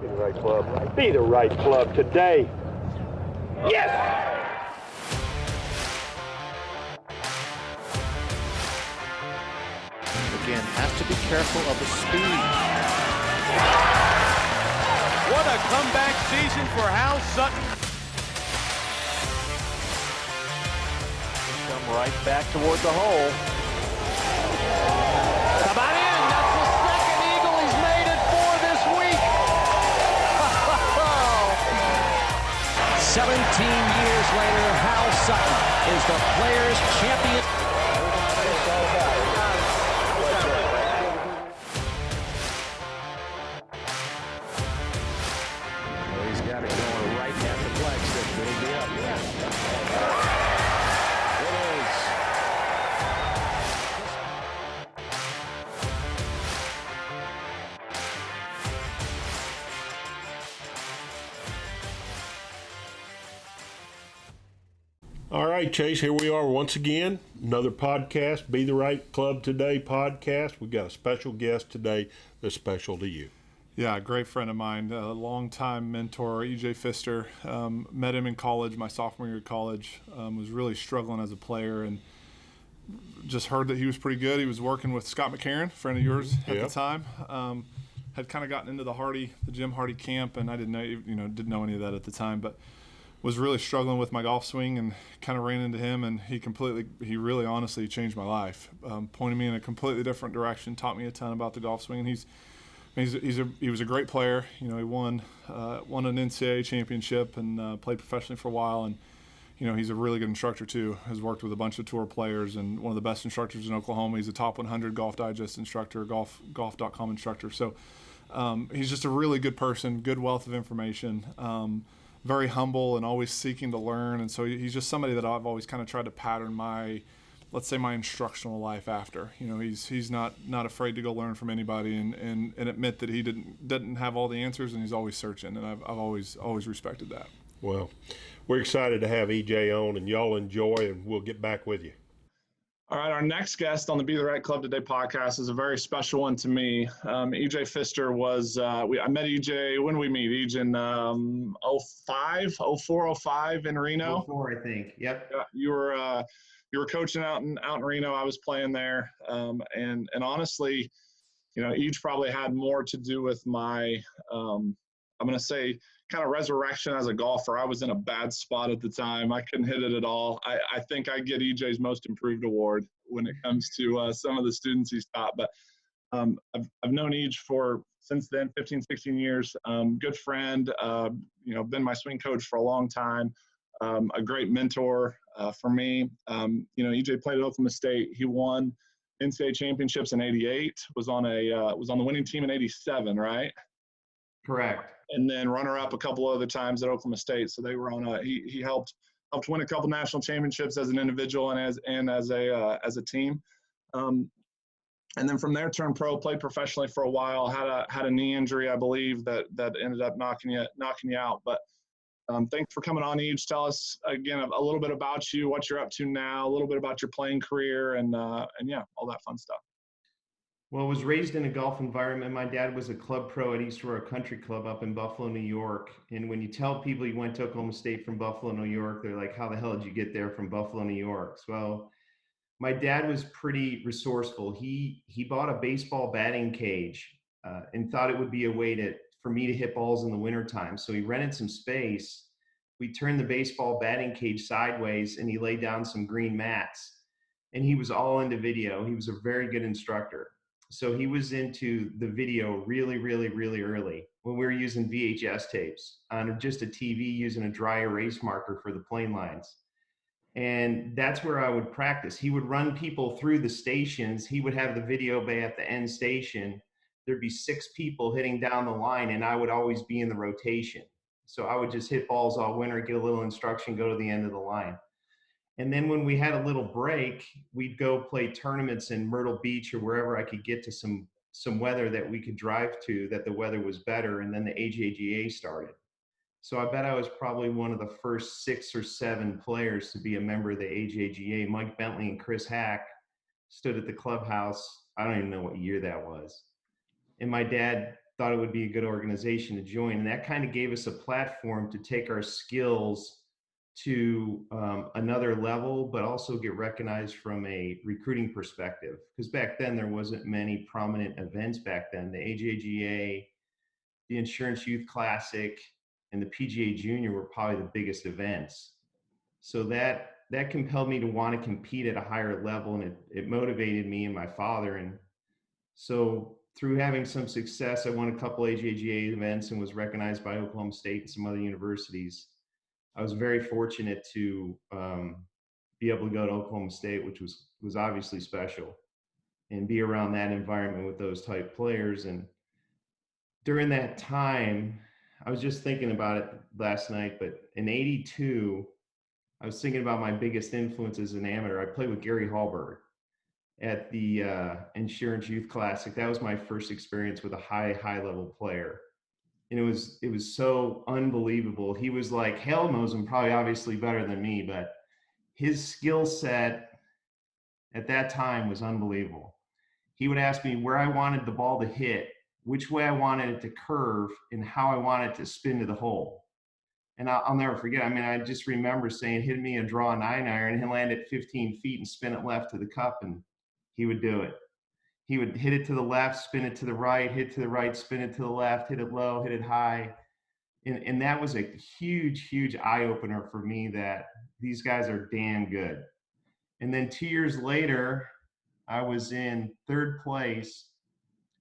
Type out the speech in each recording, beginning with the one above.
Be the right club. Be the right club today. Yes! Again, has to be careful of the speed. What a comeback season for Hal Sutton. Come right back toward the hole. Come on in. That's the second eagle he's made it for this week. 17 years later, Hal Sutton is the Players' champion. He's got it going right at the flagstick. It'll be up. It is. All right, Chase, here we are once again. Another podcast, Be the Right Club Today podcast. We've got a special guest today that's special to you. Yeah, a great friend of mine, a longtime mentor, E.J. Pfister. Met him in college, my sophomore year of college. Was really struggling as a player and just heard that he was pretty good. He was working with Scott McCarron, a friend of yours at the time. Had kind of gotten into the Jim Hardy camp, and I didn't know any of that at the time, but was really struggling with my golf swing and kind of ran into him, and he really honestly changed my life. Pointed me in a completely different direction, taught me a ton about the golf swing, and he was a great player. He won an NCAA championship and played professionally for a while, and he's a really good instructor too. Has worked with a bunch of tour players and one of the best instructors in Oklahoma. He's a top 100 Golf Digest instructor, golf.com instructor. So he's just a really good person, good wealth of information. Very humble and always seeking to learn, and so he's just somebody that I've always kind of tried to pattern my instructional life after. He's not afraid to go learn from anybody and admit that he didn't have all the answers, and he's always searching, and I've always respected that. Well, we're excited to have EJ on, and y'all enjoy, and we'll get back with you. All right, our next guest on the Be the Right Club Today podcast is a very special one to me. EJ Pfister was, I met EJ, when did we meet? EJ in 04, 05 in Reno? 04, I think, yep. Yeah, you were coaching out in Reno. I was playing there. And honestly, EJ probably had more to do with my, I'm going to say, kind of resurrection as a golfer. I was in a bad spot at the time. I couldn't hit it at all. I think I get EJ's Most Improved Award when it comes to some of the students he's taught. But I've known EJ for, since then, 15, 16 years. Good friend, been my swing coach for a long time. A great mentor for me. EJ played at Oklahoma State. He won NCAA championships in '88. Was on the winning team in '87, right? Correct. And then runner-up a couple other times at Oklahoma State. So they were on he helped win a couple national championships as an individual and as a team. And then from there, turned pro, played professionally for a while. Had a knee injury, I believe, that ended up knocking you out. But thanks for coming on, EJ. Tell us again a little bit about you, what you're up to now, a little bit about your playing career, and yeah, all that fun stuff. Well, I was raised in a golf environment. My dad was a club pro at East Aurora Country Club up in Buffalo, New York. And when you tell people you went to Oklahoma State from Buffalo, New York, they're like, how the hell did you get there from Buffalo, New York? So my dad was pretty resourceful. He bought a baseball batting cage and thought it would be a way for me to hit balls in the wintertime. So he rented some space. We turned the baseball batting cage sideways and he laid down some green mats. And he was all into video. He was a very good instructor. So he was into the video really, really, really early when we were using VHS tapes on just a TV using a dry erase marker for the plane lines. And that's where I would practice. He would run people through the stations. He would have the video bay at the end station. There'd be 6 people hitting down the line, and I would always be in the rotation. So I would just hit balls all winter, get a little instruction, go to the end of the line. And then when we had a little break, we'd go play tournaments in Myrtle Beach or wherever I could get to some weather that we could drive to, that the weather was better. And then the AJGA started. So I bet I was probably one of the first 6 or 7 players to be a member of the AJGA. Mike Bentley and Chris Hack stood at the clubhouse. I don't even know what year that was. And my dad thought it would be a good organization to join. And that kind of gave us a platform to take our skills to another level, but also get recognized from a recruiting perspective. Because back then there wasn't many prominent events back then. The AJGA, the Insurance Youth Classic, and the PGA Junior were probably the biggest events. So that compelled me to want to compete at a higher level, and it motivated me and my father. And so through having some success, I won a couple AJGA events and was recognized by Oklahoma State and some other universities. I was very fortunate to be able to go to Oklahoma State, which was obviously special, and be around that environment with those type players. And during that time, I was just thinking about it last night, but in '82, I was thinking about my biggest influence as an amateur. I played with Gary Hallberg at the Insurance Youth Classic. That was my first experience with a high level player. And it was so unbelievable. He was like, Hal knows him probably obviously better than me, but his skill set at that time was unbelievable. He would ask me where I wanted the ball to hit, which way I wanted it to curve, and how I wanted it to spin to the hole. And I'll never forget. I mean, I just remember saying, hit me a draw 9-iron, and he'll land it 15 feet and spin it left to the cup, and he would do it. He would hit it to the left, spin it to the right, hit to the right, spin it to the left, hit it low, hit it high. And that was a huge eye-opener for me that these guys are damn good. And then 2 years later, I was in third place,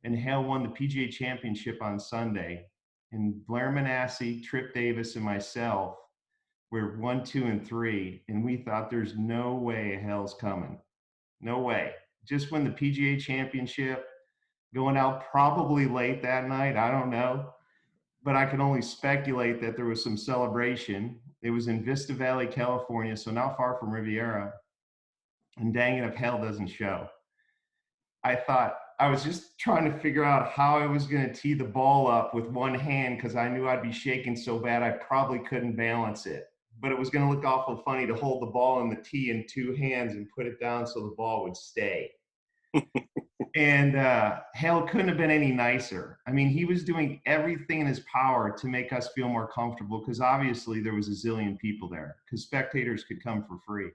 and Hale won the PGA Championship on Sunday. And Blair Manasseh, Trip Davis, and myself were 1, 2, and 3. And we thought there's no way Hale's coming. No way. Just won the PGA Championship, going out probably late that night. I don't know. But I can only speculate that there was some celebration. It was in Vista Valley, California, so not far from Riviera. And dang it if Hale doesn't show. I thought I was just trying to figure out how I was going to tee the ball up with one hand because I knew I'd be shaking so bad I probably couldn't balance it. But it was going to look awful funny to hold the ball in the tee in two hands and put it down so the ball would stay. And Hale couldn't have been any nicer. I mean, he was doing everything in his power to make us feel more comfortable because obviously there was a zillion people there because spectators could come for free.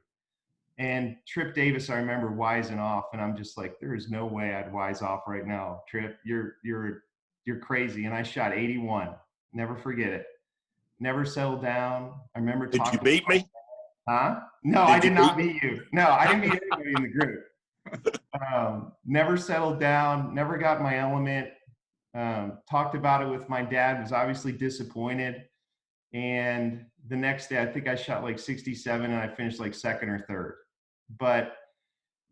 And Trip Davis, I remember wising off, and I'm just like, there is no way I'd wise off right now. Trip, you're crazy. And I shot 81. Never forget it. Never settled down. I remember Did talking. you beat me? Huh? No, I did not beat you. No, I didn't beat anybody in the group. Never settled down. Never got my element. Talked about it with my dad. Was obviously disappointed. And the next day, I think I shot like 67, and I finished like second or third. But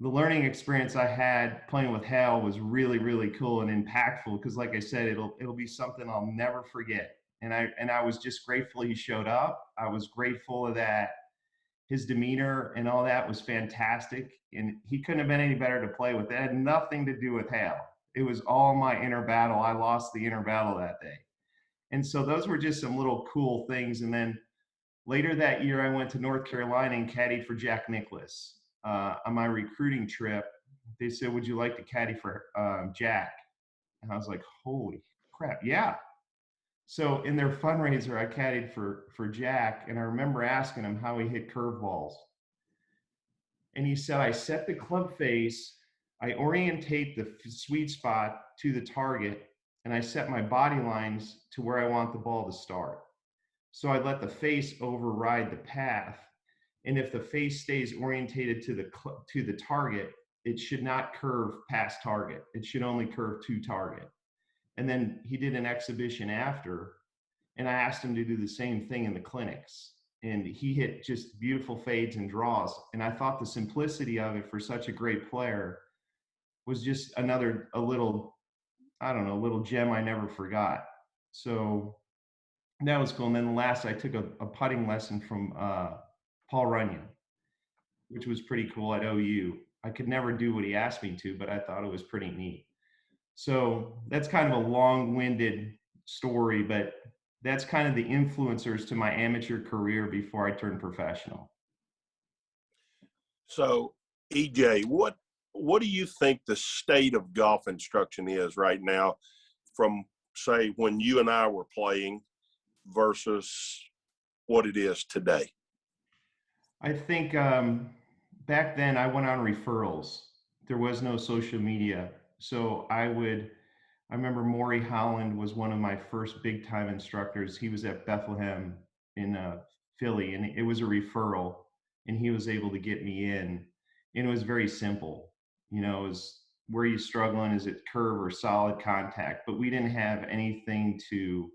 the learning experience I had playing with Hal was really, really cool and impactful because, like I said, it'll be something I'll never forget. And I was just grateful he showed up. I was grateful that his demeanor and all that was fantastic. And he couldn't have been any better to play with. It had nothing to do with Hal. It was all my inner battle. I lost the inner battle that day. And so those were just some little cool things. And then later that year, I went to North Carolina and caddied for Jack Nicklaus. On my recruiting trip, they said, would you like to caddy for Jack? And I was like, holy crap, yeah. So in their fundraiser, I caddied for Jack, and I remember asking him how he hit curveballs. And he said, I set the club face, I orientate the sweet spot to the target, and I set my body lines to where I want the ball to start. So I let the face override the path. And if the face stays orientated to the target, it should not curve past target. It should only curve to target. And then he did an exhibition after, and I asked him to do the same thing in the clinics. And he hit just beautiful fades and draws. And I thought the simplicity of it for such a great player was just a little gem I never forgot. So that was cool. And then last, I took a putting lesson from Paul Runyon, which was pretty cool at OU. I could never do what he asked me to, but I thought it was pretty neat. So that's kind of a long-winded story, but that's kind of the influencers to my amateur career before I turned professional. So, EJ, what do you think the state of golf instruction is right now from say, when you and I were playing versus what it is today? I think back then I went on referrals. There was no social media. So I remember Maury Holland was one of my first big time instructors. He was at Bethlehem in Philly, and it was a referral, and he was able to get me in. And it was very simple. You know, it was, where are you struggling? Is it curve or solid contact? But we didn't have anything to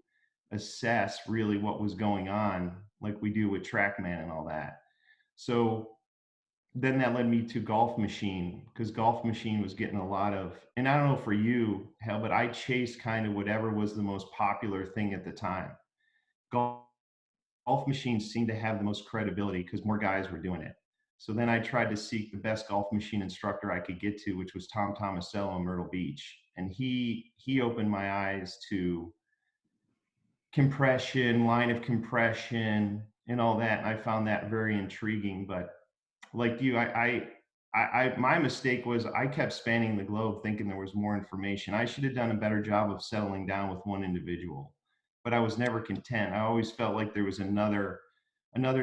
assess really what was going on like we do with TrackMan and all that. So then that led me to Golf Machine, because Golf Machine was getting a lot of, and I don't know for you, Hal, but I chased kind of whatever was the most popular thing at the time. Golf Machine seemed to have the most credibility because more guys were doing it. So then I tried to seek the best Golf Machine instructor I could get to, which was Tom Tomasello in Myrtle Beach. And he opened my eyes to compression, line of compression, and all that. And I found that very intriguing. But like you, my mistake was I kept spanning the globe thinking there was more information. I should have done a better job of settling down with one individual, but I was never content. I always felt like there was another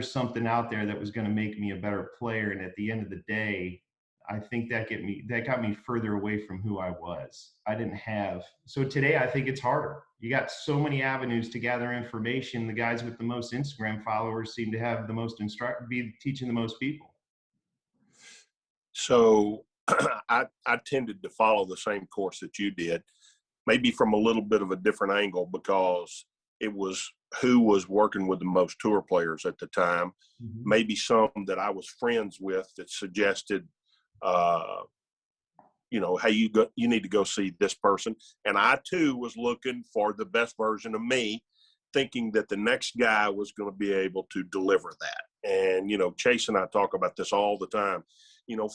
something out there that was going to make me a better player. And at the end of the day, I think that got me further away from who I was. I didn't have, so today I think it's harder. You got so many avenues to gather information. The guys with the most Instagram followers seem to have the most be teaching the most people. So I tended to follow the same course that you did, maybe from a little bit of a different angle, because it was who was working with the most tour players at the time. Mm-hmm. Maybe some that I was friends with that suggested, hey, you need to go see this person. And I too was looking for the best version of me, thinking that the next guy was going to be able to deliver that. And, Chase and I talk about this all the time.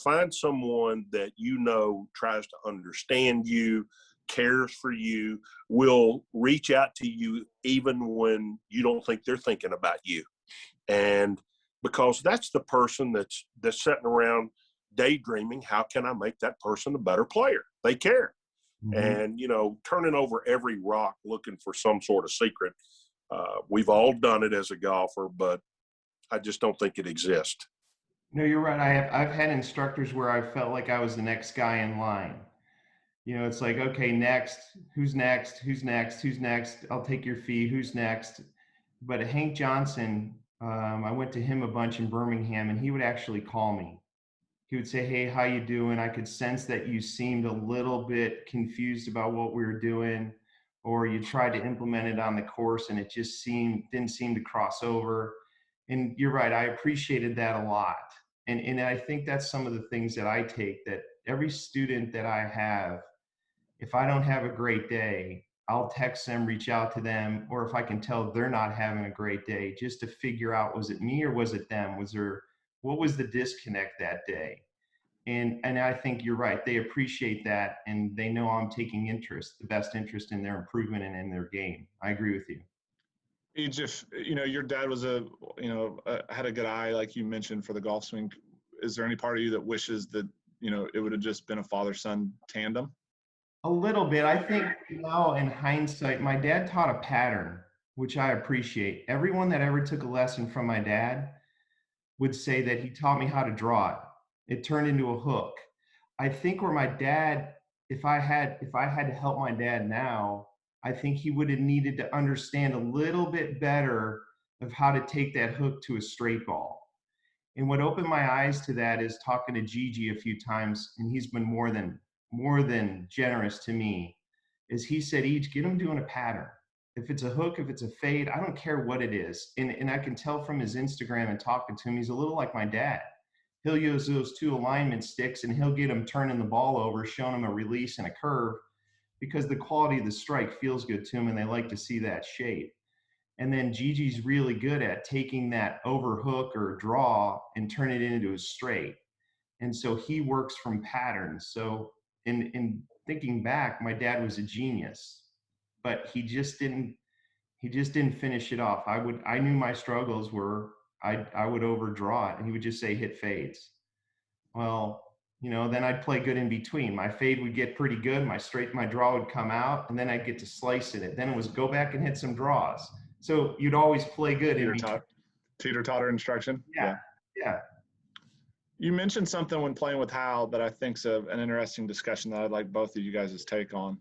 Find someone that tries to understand you, cares for you, will reach out to you even when you don't think they're thinking about you. And because that's the person that's sitting around daydreaming, how can I make that person a better player? They care. Mm-hmm. And, turning over every rock looking for some sort of secret, we've all done it as a golfer, but I just don't think it exists. No, you're right. I've had instructors where I felt like I was the next guy in line. It's like, okay, next, who's next? Who's next? Who's next? I'll take your fee. Who's next? But Hank Johnson, I went to him a bunch in Birmingham, and he would actually call me. He would say, hey, how you doing? I could sense that you seemed a little bit confused about what we were doing, or you tried to implement it on the course and it just didn't seem to cross over. And you're right, I appreciated that a lot. And I think that's some of the things that I take, that every student that I have, if I don't have a great day, I'll text them, reach out to them, or if I can tell they're not having a great day, just to figure out, was it me or was it them? What was the disconnect that day? And I think you're right. They appreciate that, and they know I'm taking the best interest in their improvement and in their game. I agree with you. If your dad was had a good eye, like you mentioned, for the golf swing, is there any part of you that wishes that, it would have just been a father-son tandem? A little bit. I think now in hindsight, my dad taught a pattern, which I appreciate. Everyone that ever took a lesson from my dad would say that he taught me how to draw it. It turned into a hook. I think where my dad, if I had to help my dad now, I think he would have needed to understand a little bit better of how to take that hook to a straight ball. And what opened my eyes to that is talking to Gigi a few times, and he's been more than generous to me, is he said, each get him doing a pattern. If it's a hook, if it's a fade, I don't care what it is. And I can tell from his Instagram and talking to him, he's a little like my dad. He'll use those two alignment sticks and he'll get him turning the ball over, showing him a release and a curve, because the quality of the strike feels good to him and they like to see that shape. And then Gigi's really good at taking that overhook or draw and turn it into a straight. And so he works from patterns. So in thinking back, my dad was a genius, but he just didn't finish it off. I knew my struggles were, I would overdraw it and he would just say hit fades. Well, You know, then I'd play good in between. My fade would get pretty good. My draw would come out, and then I'd get to slice it. Then it was go back and hit some draws. So you'd always play good in between. Teeter-totter instruction. Yeah. You mentioned something when playing with Hal that I think's an interesting discussion that I'd like both of you guys' take on.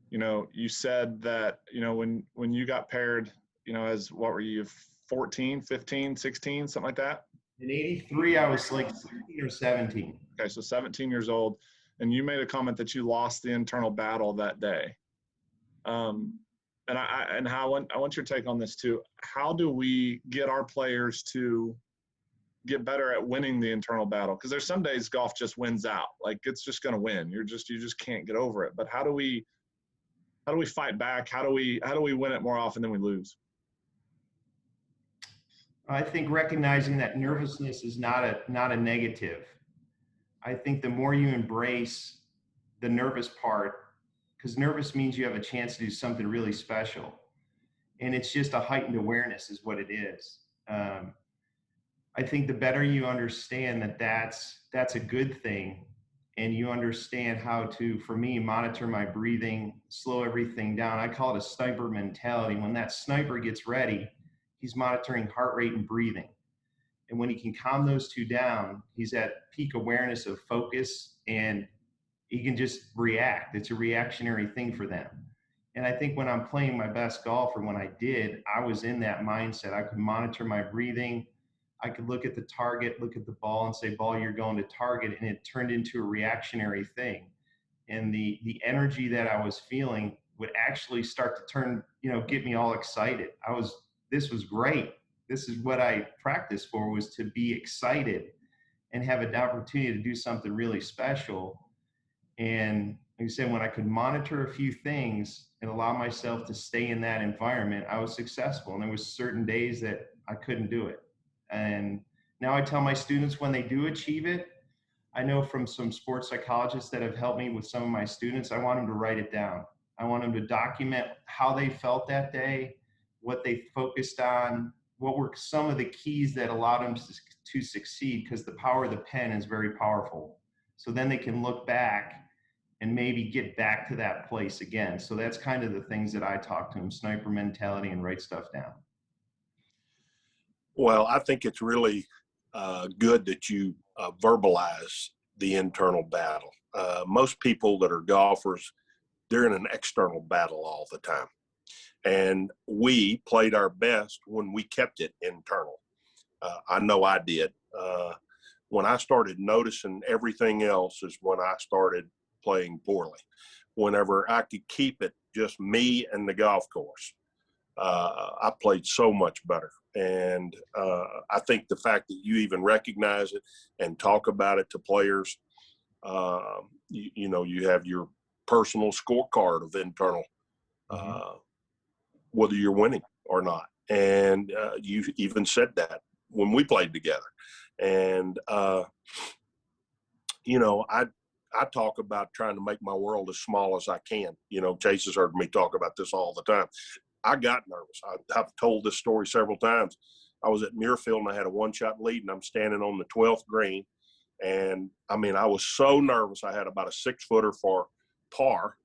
You know, you said that, you know, when you got paired, you know, as what were you, 14, 15, 16, something like that? In 83, I was like 16 or 17. Okay, so 17 years old, and you made a comment that you lost the internal battle that day. And Hal, I want your take on this too. How do we get our players to get better at winning the internal battle? Because there's some days golf just wins out. Like, it's just going to win. You just can't get over it. But how do we fight back? How do we win it more often than we lose? I think recognizing that nervousness is not a negative. I think the more you embrace the nervous part, because nervous means you have a chance to do something really special, and it's just a heightened awareness is what it is. I think the better you understand that that's a good thing, and you understand how to, for me, monitor my breathing, slow everything down. I call it a sniper mentality. When that sniper gets ready, he's monitoring heart rate and breathing. And when he can calm those two down, he's at peak awareness of focus, and he can just react. It's a reactionary thing for them. And I think when I'm playing my best golf, or when I did, I was in that mindset. I could monitor my breathing. I could look at the target, look at the ball, and say, ball, you're going to target. And it turned into a reactionary thing. And the energy that I was feeling would actually start to turn, get me all excited. This was great. This is what I practiced for, was to be excited and have an opportunity to do something really special. And like I said, when I could monitor a few things and allow myself to stay in that environment, I was successful. And there was certain days that I couldn't do it. And now I tell my students, when they do achieve it, I know from some sports psychologists that have helped me with some of my students, I want them to write it down. I want them to document how they felt that day, what they focused on, what were some of the keys that allowed them to succeed, because the power of the pen is very powerful. So then they can look back and maybe get back to that place again. So that's kind of the things that I talk to them: sniper mentality and write stuff down. Well, I think it's really good that you verbalize the internal battle. Most people that are golfers, they're in an external battle all the time. And we played our best when we kept it internal. I know I did. When I started noticing everything else is when I started playing poorly. Whenever I could keep it just me and the golf course, I played so much better. And I think the fact that you even recognize it and talk about it to players, you have your personal scorecard of internal, whether you're winning or not. And you even said that when we played together. And, I talk about trying to make my world as small as I can. Chase has heard me talk about this all the time. I got nervous. I've told this story several times. I was at Muirfield and I had a one-shot lead, and I'm standing on the 12th green. And, I was so nervous. I had about a 6-footer for par.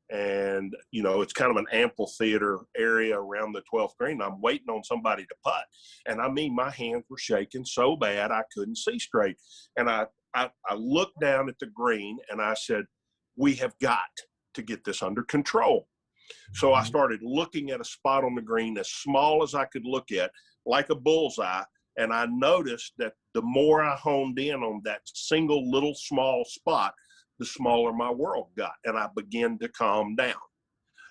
And, it's kind of an amphitheater area around the 12th green. I'm waiting on somebody to putt. And my hands were shaking so bad I couldn't see straight. And I looked down at the green and I said, we have got to get this under control. So I started looking at a spot on the green as small as I could look at, like a bullseye. And I noticed that the more I honed in on that single little small spot, the smaller my world got. And I began to calm down.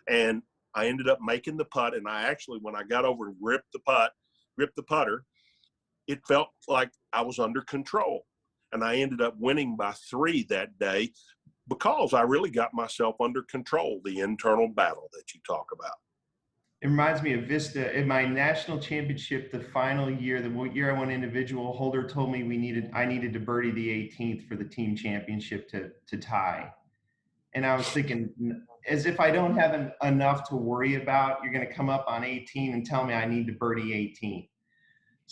And I ended up making the putt. And I actually, when I got over and gripped the putter, it felt like I was under control. And I ended up winning by 3 that day, because I really got myself under control, the internal battle that you talk about. It reminds me of Vista. In my national championship, the final year, the year I won individual, Holder told me I needed to birdie the 18th for the team championship to tie. And I was thinking, as if I don't have enough to worry about, you're going to come up on 18 and tell me I need to birdie 18.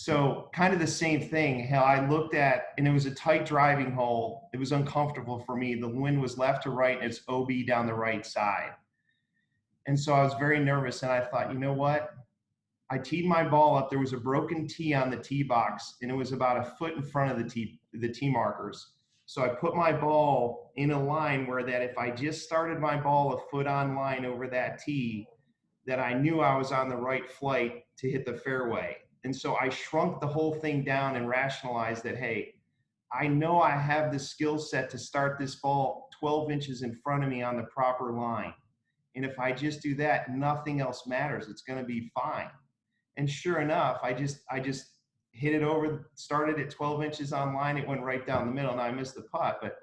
So kind of the same thing, how I looked at, and it was a tight driving hole. It was uncomfortable for me. The wind was left to right, and it's OB down the right side. And so I was very nervous, and I thought, you know what? I teed my ball up. There was a broken tee on the tee box, and it was about a foot in front of the tee markers. So I put my ball in a line where that if I just started my ball a foot on line over that tee, that I knew I was on the right flight to hit the fairway. And so I shrunk the whole thing down and rationalized that, hey, I know I have the skill set to start this ball 12 inches in front of me on the proper line. And if I just do that, nothing else matters. It's going to be fine. And sure enough, I just hit it over, started at 12 inches on line. It went right down the middle, and I missed the putt. But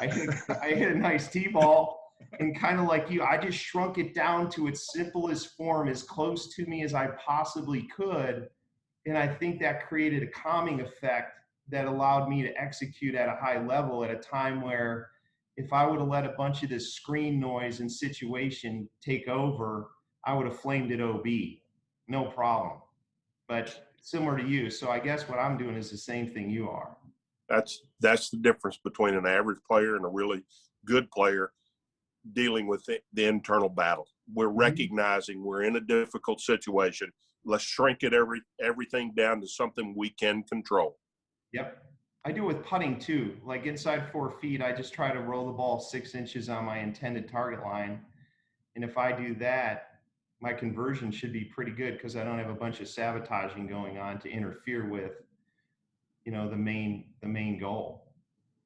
I hit a nice tee ball. And kind of like you, I just shrunk it down to its simplest form, as close to me as I possibly could. And I think that created a calming effect that allowed me to execute at a high level at a time where if I would have let a bunch of this screen noise and situation take over, I would have flamed it OB. No problem. But similar to you. So I guess what I'm doing is the same thing you are. That's the difference between an average player and a really good player dealing with the internal battle. We're recognizing we're in a difficult situation. Let's shrink it everything down to something we can control. Yep. I do it with putting too. Like inside 4 feet, I just try to roll the ball 6 inches on my intended target line. And if I do that, my conversion should be pretty good because I don't have a bunch of sabotaging going on to interfere with, the main goal.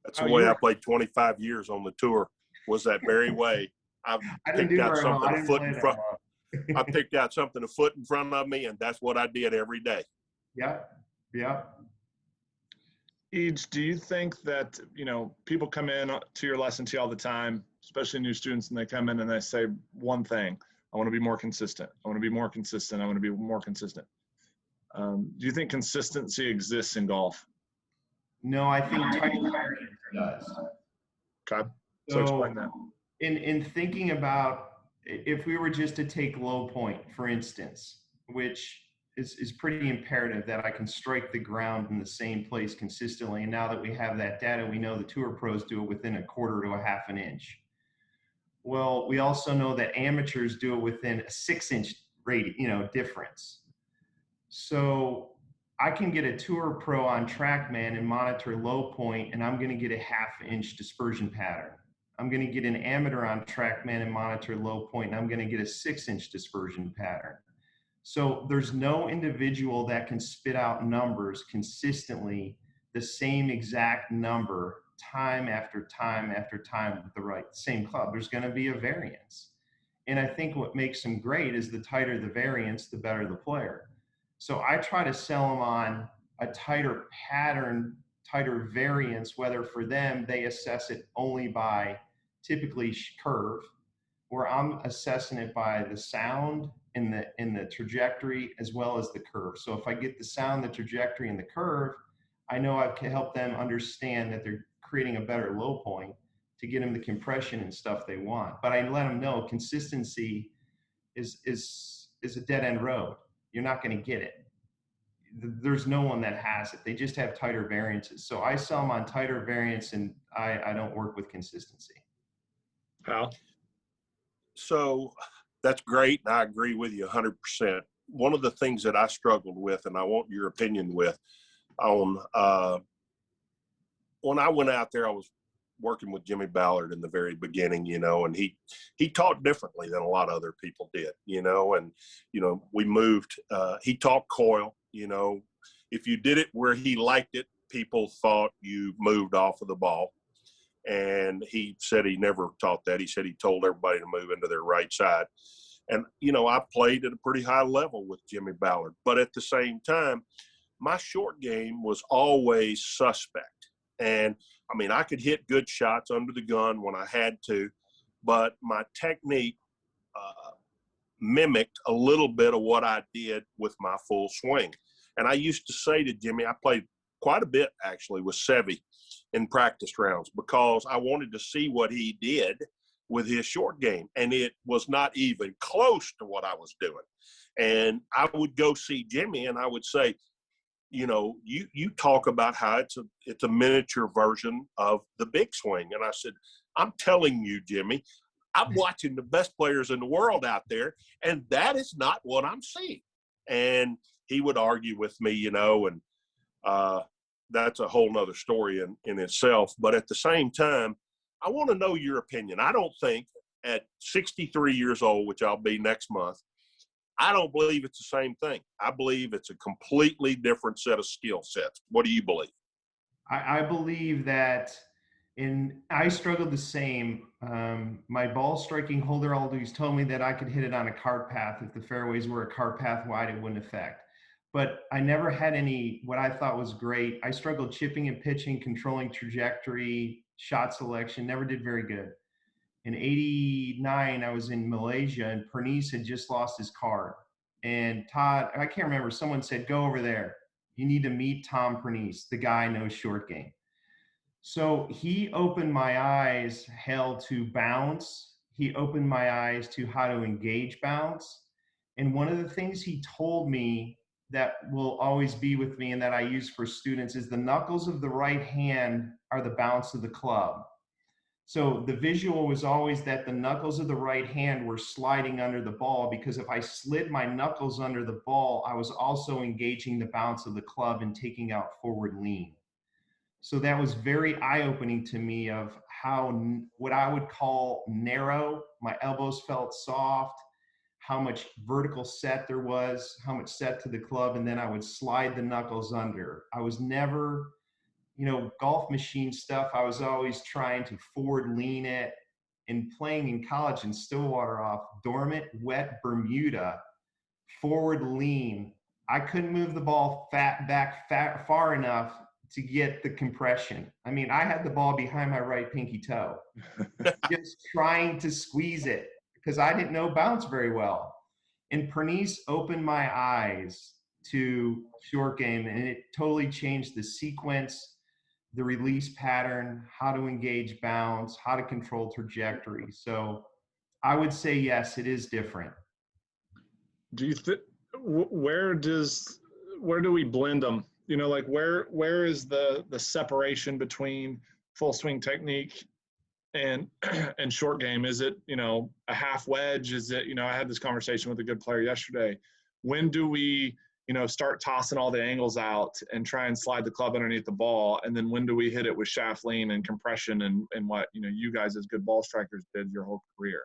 That's the way I played 25 years on the tour, was that very way. I picked out something a foot in front. I picked out something a foot in front of me, and that's what I did every day. Yep. Each, do you think that, people come in to your lesson tee all the time, especially new students, and they come in and they say one thing: I want to be more consistent. I want to be more consistent. I want to be more consistent. Do you think consistency exists in golf? No, I think tight variance does. Okay. So explain that. In thinking about, if we were just to take low point, for instance, which is pretty imperative that I can strike the ground in the same place consistently. And now that we have that data, we know the tour pros do it within a quarter to a half an inch. Well, we also know that amateurs do it within a 6-inch difference. So I can get a tour pro on TrackMan and monitor low point, and I'm going to get a 1/2 inch dispersion pattern. I'm going to get an amateur on TrackMan and monitor low point, and I'm going to get a 6-inch dispersion pattern. So there's no individual that can spit out numbers consistently the same exact number time after time after time with the same club. There's going to be a variance. And I think what makes them great is the tighter the variance, the better the player. So I try to sell them on a tighter pattern, tighter variance, whether for them they assess it only by typically curve, where I'm assessing it by the sound in the trajectory as well as the curve. So if I get the sound, the trajectory, and the curve, I know I can help them understand that they're creating a better low point to get them the compression and stuff they want. But I let them know consistency is a dead end road. You're not going to get it. There's no one that has it. They just have tighter variances. So I sell them on tighter variance, and I don't work with consistency. Hal? So that's great, and I agree with you 100%. One of the things that I struggled with, and I want your opinion with, on when I went out there, I was working with Jimmy Ballard in the very beginning, and he taught differently than a lot of other people did, and, we moved, he taught coil, if you did it where he liked it, people thought you moved off of the ball. And he said he never taught that. He said he told everybody to move into their right side. And, I played at a pretty high level with Jimmy Ballard. But at the same time, my short game was always suspect. And, I could hit good shots under the gun when I had to, but my technique mimicked a little bit of what I did with my full swing. And I used to say to Jimmy, I played quite a bit, actually, with Sevy in practice rounds because I wanted to see what he did with his short game. And it was not even close to what I was doing. And I would go see Jimmy and I would say, you talk about how it's a miniature version of the big swing. And I said, I'm telling you, Jimmy, I'm watching the best players in the world out there, and that is not what I'm seeing. And he would argue with me, and that's a whole nother story in itself. But at the same time, I want to know your opinion. I don't think at 63 years old, which I'll be next month, I don't believe it's the same thing. I believe it's a completely different set of skill sets. What do you believe? I believe that I struggled the same. My ball striking holder always told me that I could hit it on a cart path. If the fairways were a cart path wide, it wouldn't affect. But I never had any, what I thought was great. I struggled chipping and pitching, controlling trajectory, shot selection, never did very good. In 89, I was in Malaysia, and Pernice had just lost his card. And Todd, I can't remember, someone said, go over there. You need to meet Tom Pernice. The guy knows short game. So he opened my eyes, Hal, to bounce. He opened my eyes to how to engage bounce. And one of the things he told me that will always be with me and that I use for students is the knuckles of the right hand are the bounce of the club. So the visual was always that the knuckles of the right hand were sliding under the ball, because if I slid my knuckles under the ball, I was also engaging the bounce of the club and taking out forward lean. So that was very eye-opening to me of how, what I would call narrow, my elbows felt soft, how much vertical set there was, how much set to the club, and then I would slide the knuckles under. I was never, golf machine stuff, I was always trying to forward lean it. And playing in college in Stillwater off dormant, wet Bermuda, forward lean, I couldn't move the ball far enough to get the compression. I mean, I had the ball behind my right pinky toe, just trying to squeeze it because I didn't know bounce very well. And Pernice opened my eyes to short game, and it totally changed the sequence, the release pattern, how to engage bounce, how to control trajectory. So I would say, yes, it is different. Do you think, where do we blend them? Like where is the separation between full swing technique and short game? Is it, a half wedge? Is it, I had this conversation with a good player yesterday. When do we, start tossing all the angles out and try and slide the club underneath the ball? And then when do we hit it with shaft lean and compression and what, you guys as good ball strikers did your whole career?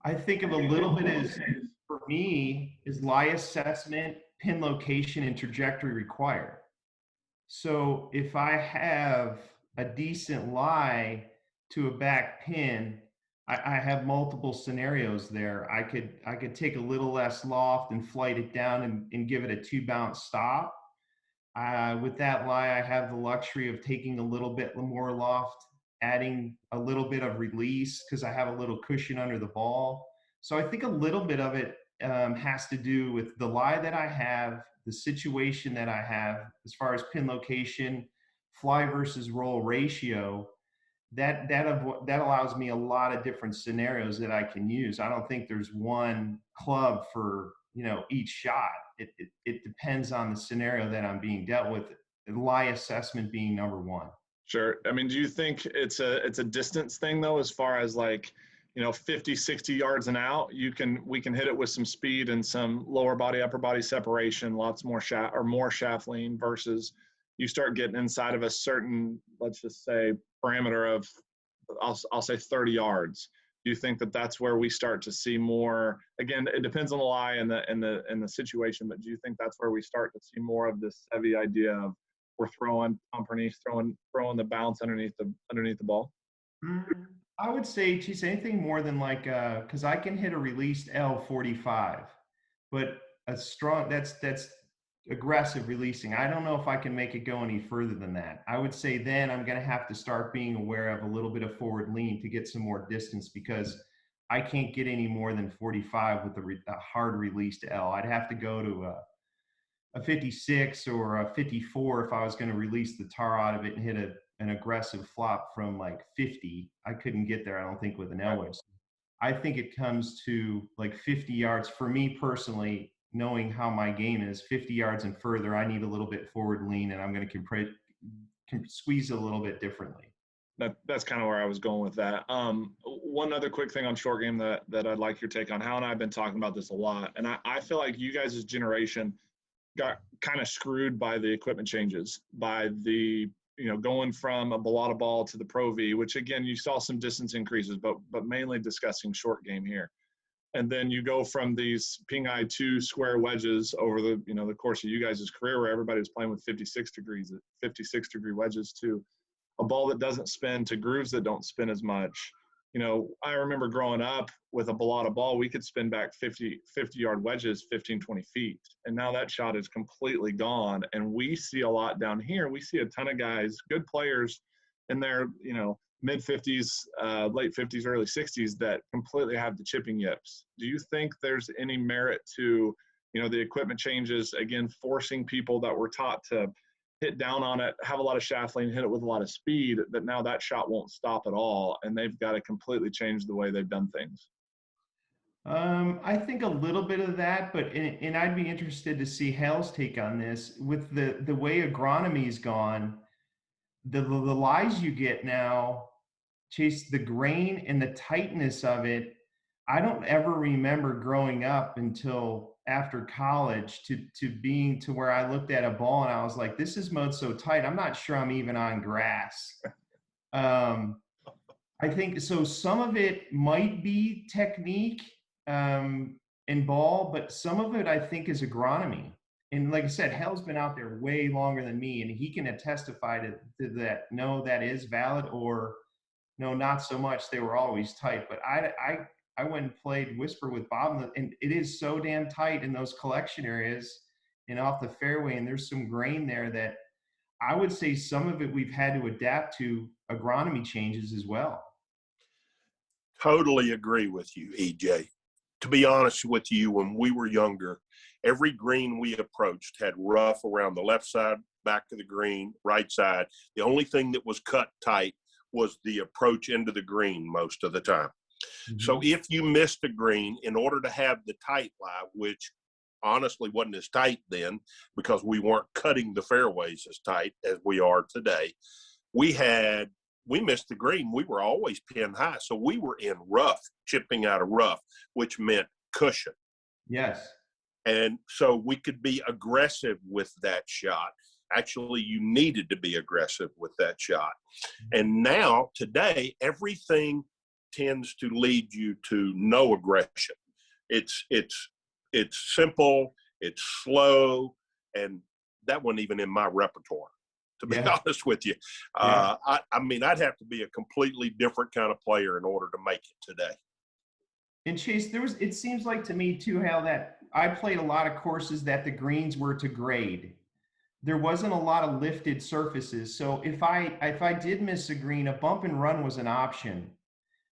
I think of a little bit as, for me, is lie assessment, pin location, and trajectory required. So if I have a decent lie to a back pin, I have multiple scenarios there. I could take a little less loft and flight it down and give it a 2-bounce stop. With that lie, I have the luxury of taking a little bit more loft, adding a little bit of release because I have a little cushion under the ball. So I think a little bit of it has to do with the lie that I have, the situation that I have as far as pin location, fly versus roll ratio. That allows me a lot of different scenarios that I can use. I don't think there's one club for each shot. It depends on the scenario that I'm being dealt with. Lie assessment being number one. Sure. I mean, do you think it's a distance thing though, as far as 50, 60 yards and out, we can hit it with some speed and some lower body, upper body separation, lots more shaft lean, versus you start getting inside of a certain, let's just say, parameter of, I'll say 30 yards. Do you think that that's where we start to see more? Again, it depends on the lie and the situation, but do you think that's where we start to see more of this heavy idea of we're throwing the bounce underneath the ball? I would say, geez, anything more than because I can hit a released L45, but a strong, that's aggressive releasing. I don't know if I can make it go any further than that. I would say then I'm going to have to start being aware of a little bit of forward lean to get some more distance, because I can't get any more than 45 with a hard released L. I'd have to go to a 56 or a 54 if I was going to release the tar out of it and hit an aggressive flop from 50. I couldn't get there, I don't think, with an L wedge. I think it comes to 50 yards for me personally. knowing how my game is 50 yards and further, I need a little bit forward lean, and I'm going to squeeze it a little bit differently. That's kind of where I was going with that. One other quick thing on short game that I'd like your take on. Hal and I have been talking about this a lot, and I feel like you guys' generation got kind of screwed by the equipment changes, by the going from a balata ball to the Pro V, which again you saw some distance increases, but mainly discussing short game here. And then you go from these ping eye 2 square wedges over the the course of you guys' career, where everybody was playing with 56 degree wedges, to a ball that doesn't spin, to grooves that don't spin as much. I remember growing up with a balata ball, we could spin back 50-yard wedges 15, 20 feet. And now that shot is completely gone. And we see a lot down here. We see a ton of guys, good players in their, mid 50s, late 50s, early 60s that completely have the chipping yips. Do you think there's any merit to, the equipment changes, again, forcing people that were taught to hit down on it, have a lot of shaft lean, hit it with a lot of speed, that now that shot won't stop at all, and they've got to completely change the way they've done things? I think a little bit of that, but and I'd be interested to see Hal's take on this. With the way agronomy's gone, the lies you get now, Chase, the grain and the tightness of it, I don't ever remember growing up until after college to being to where I looked at a ball and I was like, this is mowed so tight, I'm not sure I'm even on grass. I think so. Some of it might be technique and ball, but some of it I think is agronomy. And like I said, Hal's been out there way longer than me, and he can testify to that. No, that is valid, or no, not so much. They were always tight. But I went and played Whisper with Bob, and it is so damn tight in those collection areas and off the fairway. And there's some grain there that I would say some of it we've had to adapt to agronomy changes as well. Totally agree with you, EJ. To be honest with you, when we were younger, every green we approached had rough around the left side, back of the green, right side. The only thing that was cut tight was the approach into the green most of the time. Mm-hmm. So if you missed a green, in order to have the tight lie, which honestly wasn't as tight then because we weren't cutting the fairways as tight as we are today, we missed the green. We were always pin high. So we were in rough, chipping out of rough, which meant cushion. Yes. And so we could be aggressive with that shot. Actually, you needed to be aggressive with that shot. And now, today, everything tends to lead you to no aggression. It's simple, it's slow, and that wasn't even in my repertoire, to be honest with you. I mean, I'd have to be a completely different kind of player in order to make it today. And Chase, it seems like to me too, Hal, that I played a lot of courses that the greens were to grade. There wasn't a lot of lifted surfaces. So if I did miss a green, a bump and run was an option.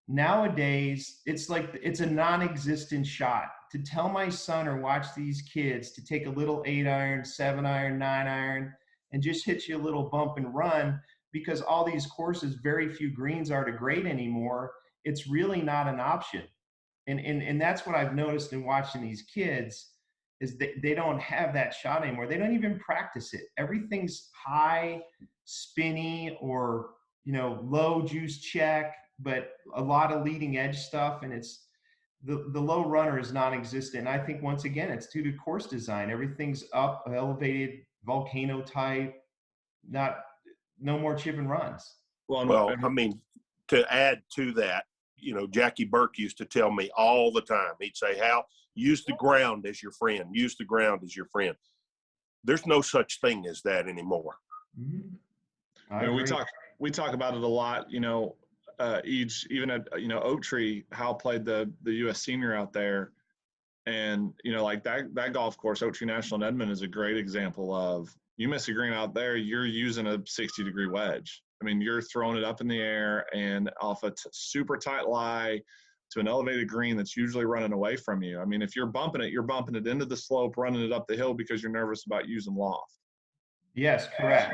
Nowadays, it's like it's a non-existent shot. To tell my son or watch these kids to take a little 8-iron, 7-iron, 9-iron, and just hit you a little bump and run, because all these courses, very few greens are to grade anymore. It's really not an option. And that's what I've noticed in watching these kids, is they don't have that shot anymore. They don't even practice it. Everything's high, spinny, or low juice check, but a lot of leading edge stuff, and it's the low runner is non-existent. I think once again it's due to course design. Everything's up, elevated, volcano type, no more chip and runs. Well, I mean, to add to that, Jackie Burke used to tell me all the time. He'd say, Hal, use the ground as your friend. Use the ground as your friend. There's no such thing as that anymore. Mm-hmm. We talk about it a lot. Even at Oak Tree, Hal played the U.S. Senior out there, and like that golf course, Oak Tree National in Edmond, is a great example of, you miss a green out there, you're using a 60-degree wedge. I mean, you're throwing it up in the air and off a super tight lie to an elevated green that's usually running away from you. I mean, if you're bumping it into the slope, running it up the hill because you're nervous about using loft. Yes, correct.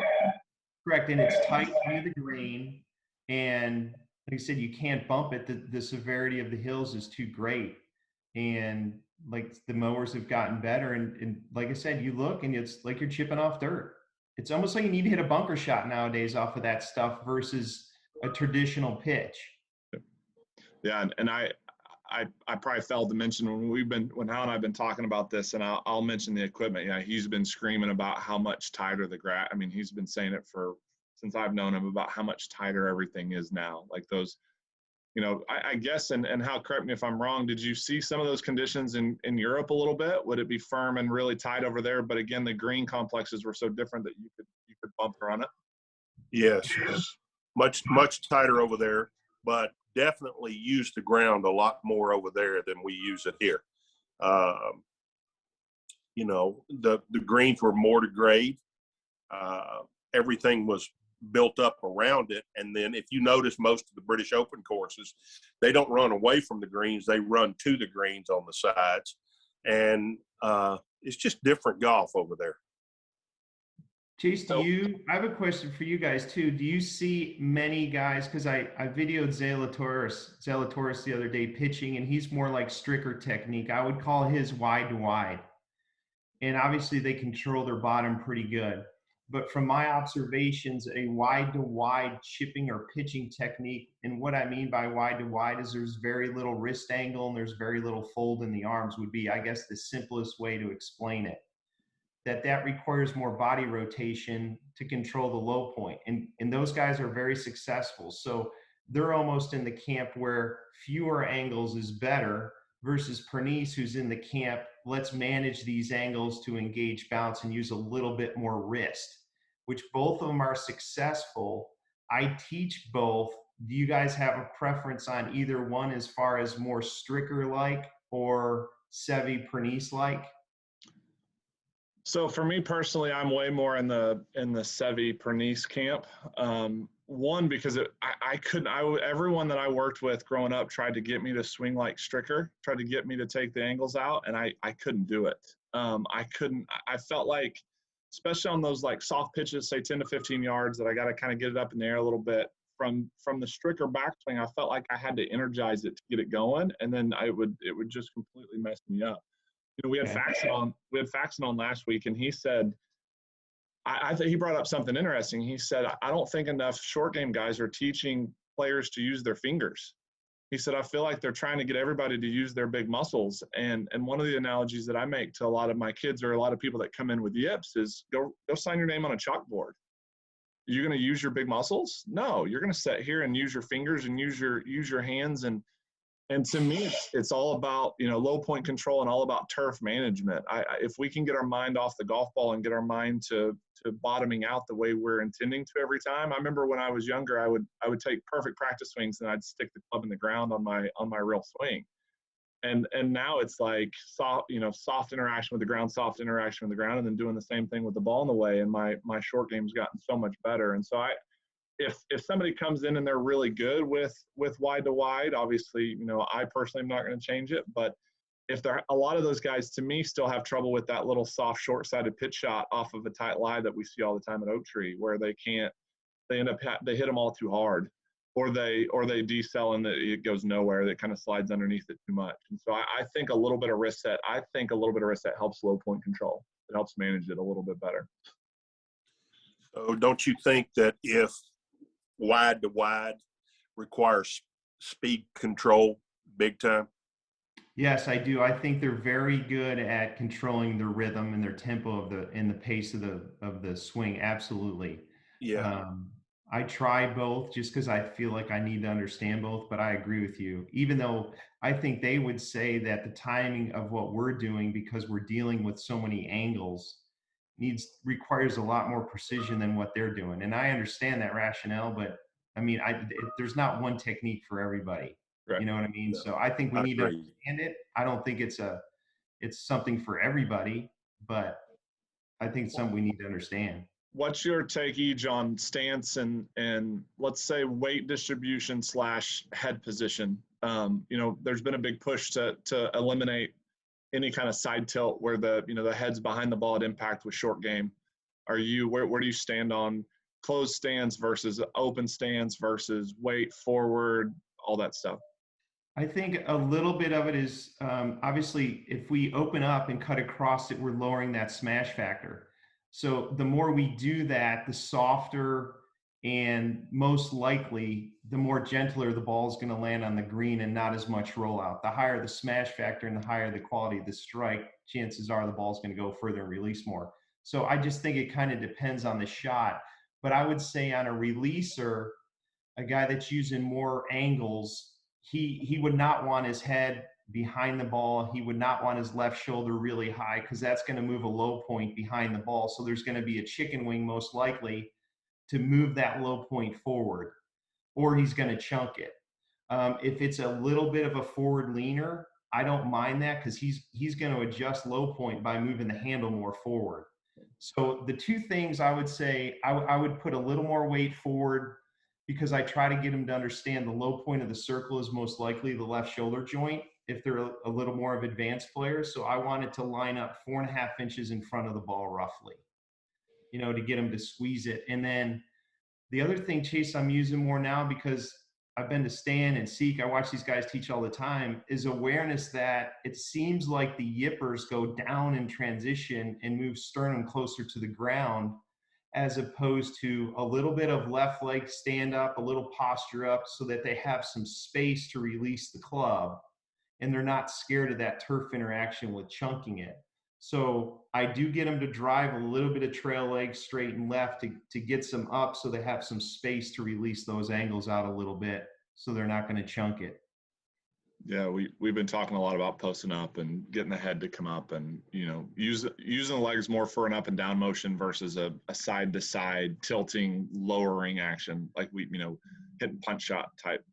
And it's tight near the green, and like I said, you can't bump it. The severity of the hills is too great, and like the mowers have gotten better. And like I said, you look and it's like you're chipping off dirt. It's almost like you need to hit a bunker shot nowadays off of that stuff versus a traditional pitch. Yeah, and I probably failed to mention when Hal and I've been talking about this, and I'll mention the equipment. Yeah, he's been screaming about how much tighter the grass. I mean, he's been saying it since I've known him about how much tighter everything is now. Like those, I guess, and Hal, correct me if I'm wrong. Did you see some of those conditions in Europe a little bit? Would it be firm and really tight over there? But again, the green complexes were so different that you could bump around it. Yes, much tighter over there, but definitely use the ground a lot more over there than we use it here. The greens were more degrade. Everything was built up around it. And then if you notice, most of the British Open courses, they don't run away from the greens. They run to the greens on the sides. And it's just different golf over there. Chase, I have a question for you guys too. Do you see many guys, because I videoed Zalatoris the other day pitching, and he's more like Stricker technique. I would call his wide to wide. And obviously they control their bottom pretty good. But from my observations, a wide to wide chipping or pitching technique, and what I mean by wide to wide is there's very little wrist angle and there's very little fold in the arms would be, I guess, the simplest way to explain it. That requires more body rotation to control the low point. And those guys are very successful. So they're almost in the camp where fewer angles is better versus Pernice, who's in the camp, let's manage these angles to engage bounce and use a little bit more wrist, which both of them are successful. I teach both. Do you guys have a preference on either one as far as more Stricker-like or Seve Pernice-like? So for me personally, I'm way more in the Seve Pernice camp. One, because everyone that I worked with growing up tried to get me to swing like Stricker, tried to get me to take the angles out, and I couldn't do it. I felt like, especially on those like soft pitches, say 10 to 15 yards, that I got to kind of get it up in the air a little bit. From the Stricker backswing, I felt like I had to energize it to get it going, and then it would just completely mess me up. We had Faxon on last week, and he said, I think he brought up something interesting. He said, I don't think enough short game guys are teaching players to use their fingers. He said, I feel like they're trying to get everybody to use their big muscles. And one of the analogies that I make to a lot of my kids or a lot of people that come in with yips is go sign your name on a chalkboard. You're going to use your big muscles? No, you're going to sit here and use your fingers and use your hands. And to me, it's all about, low point control and all about turf management. If we can get our mind off the golf ball and get our mind to bottoming out the way we're intending to every time. I remember when I was younger, I would take perfect practice swings and I'd stick the club in the ground on my real swing. And now it's like soft interaction with the ground, soft interaction with the ground, and then doing the same thing with the ball in the way. And my short game's gotten so much better. And so if somebody comes in and they're really good with wide to wide, obviously, I personally am not going to change it. But if a lot of those guys, to me, still have trouble with that little soft, short-sided pitch shot off of a tight lie that we see all the time at Oak Tree, where they hit them all too hard, or they decel and it goes nowhere. That kind of slides underneath it too much. And so I think a little bit of wrist set helps low point control. It helps manage it a little bit better. So don't you think that if wide to wide requires speed control big time? Yes, I do. I think they're very good at controlling the rhythm and their tempo and the pace of the swing. Absolutely. Yeah. I try both just because I feel like I need to understand both, but I agree with you. Even though I think they would say that the timing of what we're doing, because we're dealing with so many angles, requires a lot more precision than what they're doing. And I understand that rationale, but I mean, there's not one technique for everybody. Right. You know what I mean? So I think we need to understand it. I don't think it's something for everybody, but I think it's something we need to understand. What's your take, Ej, on stance and let's say weight distribution / head position? There's been a big push to eliminate any kind of side tilt where the head's behind the ball at impact with short game. Where do you stand on closed stance versus open stance versus weight forward, all that stuff? I think a little bit of it is obviously if we open up and cut across it, we're lowering that smash factor. So the more we do that, the softer and most likely the more gentler the ball is going to land on the green and not as much rollout. The higher the smash factor and the higher the quality of the strike, chances are the ball is going to go further and release more. So I just think it kind of depends on the shot. But I would say on a releaser, a guy that's using more angles, he would not want his head behind the ball. He would not want his left shoulder really high because that's going to move a low point behind the ball. So there's going to be a chicken wing most likely to move that low point forward, or he's going to chunk it. If it's a little bit of a forward leaner, I don't mind that because he's going to adjust low point by moving the handle more forward. So the two things I would say, I would put a little more weight forward because I try to get him to understand the low point of the circle is most likely the left shoulder joint if they're a little more of advanced players. So I wanted to line up 4.5 inches in front of the ball roughly, to get him to squeeze it. And then the other thing, Chase, I'm using more now because I've been to Stan and Seek, I watch these guys teach all the time, is awareness that it seems like the yippers go down in transition and move sternum closer to the ground, as opposed to a little bit of left leg stand up, a little posture up so that they have some space to release the club and they're not scared of that turf interaction with chunking it. So I do get them to drive a little bit of trail leg straight and left to get some up so they have some space to release those angles out a little bit so they're not going to chunk it. Yeah, we've been talking a lot about posting up and getting the head to come up and, using the legs more for an up and down motion versus a side to side tilting, lowering action, like hitting punch shot type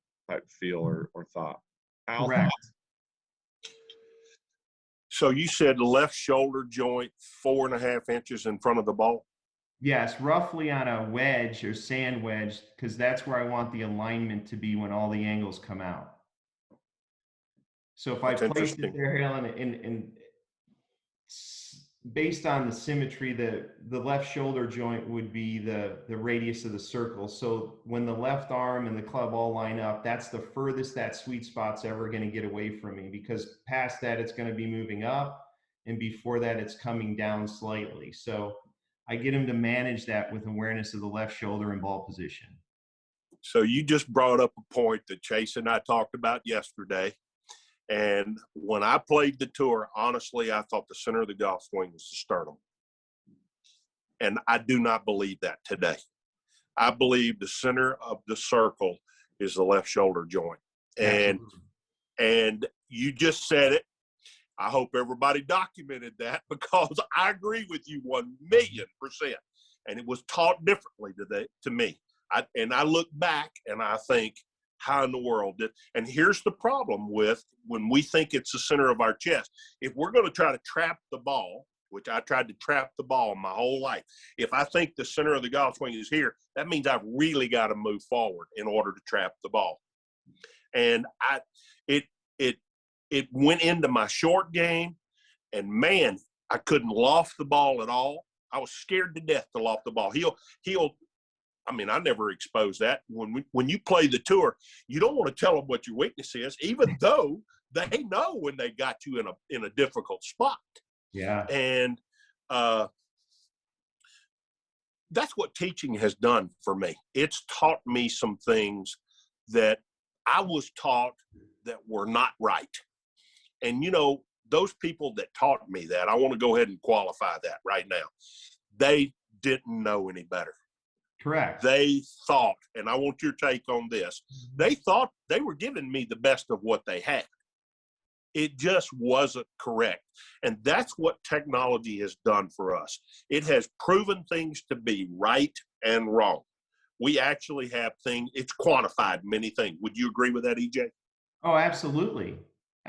feel or thought. Al, Correct. thoughts? So you said left shoulder joint 4.5 inches in front of the ball? Yes, roughly on a wedge or sand wedge, because that's where I want the alignment to be when all the angles come out. So if That's I place interesting. it there, Hal, and based on the symmetry, the left shoulder joint would be the radius of the circle. So when the left arm and the club all line up, that's the furthest that sweet spot's ever going to get away from me, because past that it's going to be moving up, and before that it's coming down slightly. So I get him to manage that with awareness of the left shoulder and ball position. So you just brought up a point that Chase and I talked about yesterday. And when I played the tour, honestly, I thought the center of the golf swing was the sternum. And I do not believe that today. I believe the center of the circle is the left shoulder joint. And you just said it. I hope everybody documented that because I agree with you 1,000,000%. And it was taught differently to me. I look back and I think, how in the world did? And here's the problem with when we think it's the center of our chest. If we're going to try to trap the ball, which I tried to trap the ball my whole life, if I think the center of the golf swing is here, that means I've really got to move forward in order to trap the ball. And it went into my short game, and man, I couldn't loft the ball at all. I was scared to death to loft the ball. I never exposed that. When you play the tour, you don't want to tell them what your weakness is, even though they know when they got you in a difficult spot. Yeah. And that's what teaching has done for me. It's taught me some things that I was taught that were not right. And, those people that taught me that, I want to go ahead and qualify that right now. They didn't know any better. Correct. They thought, and I want your take on this, they thought they were giving me the best of what they had. It just wasn't correct. And that's what technology has done for us. It has proven things to be right and wrong. We actually have it's quantified many things. Would you agree with that, EJ? Oh, absolutely.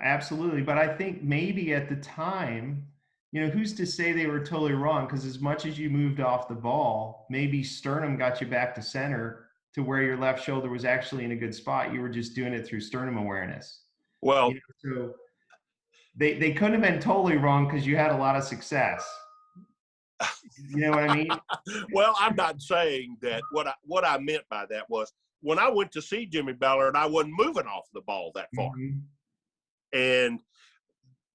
Absolutely. But I think maybe at the time, who's to say they were totally wrong? Because as much as you moved off the ball, maybe sternum got you back to center to where your left shoulder was actually in a good spot. You were just doing it through sternum awareness. Well, so they couldn't have been totally wrong because you had a lot of success. You know what I mean? Well, I'm not saying that. What I meant by that was when I went to see Jimmy Ballard, I wasn't moving off the ball that far. Mm-hmm. And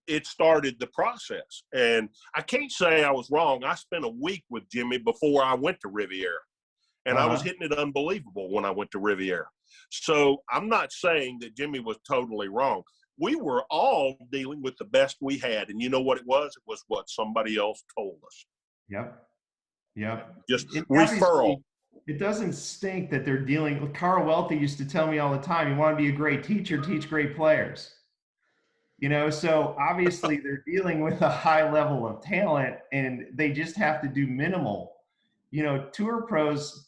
it started the process. And I can't say I was wrong. I spent a week with Jimmy before I went to Riviera. And I was hitting it unbelievable when I went to Riviera. So I'm not saying that Jimmy was totally wrong. We were all dealing with the best we had. And you know what it was? It was what somebody else told us. Yep. Just referral. It doesn't stink that they're dealing with. Carl Welty used to tell me all the time, you want to be a great teacher, teach great players. You know, so obviously they're dealing with a high level of talent and they just have to do minimal. You know, tour pros,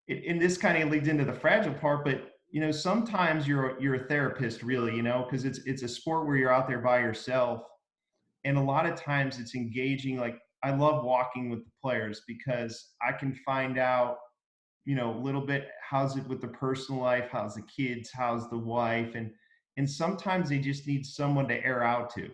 and this kind of leads into the fragile part, but you know, sometimes you're a therapist really, you know, because it's a sport where you're out there by yourself. And a lot of times it's engaging. Like I love walking with the players because I can find out, you know, a little bit, how's it with the personal life, how's the kids, how's the wife, and sometimes they just need someone to air out to,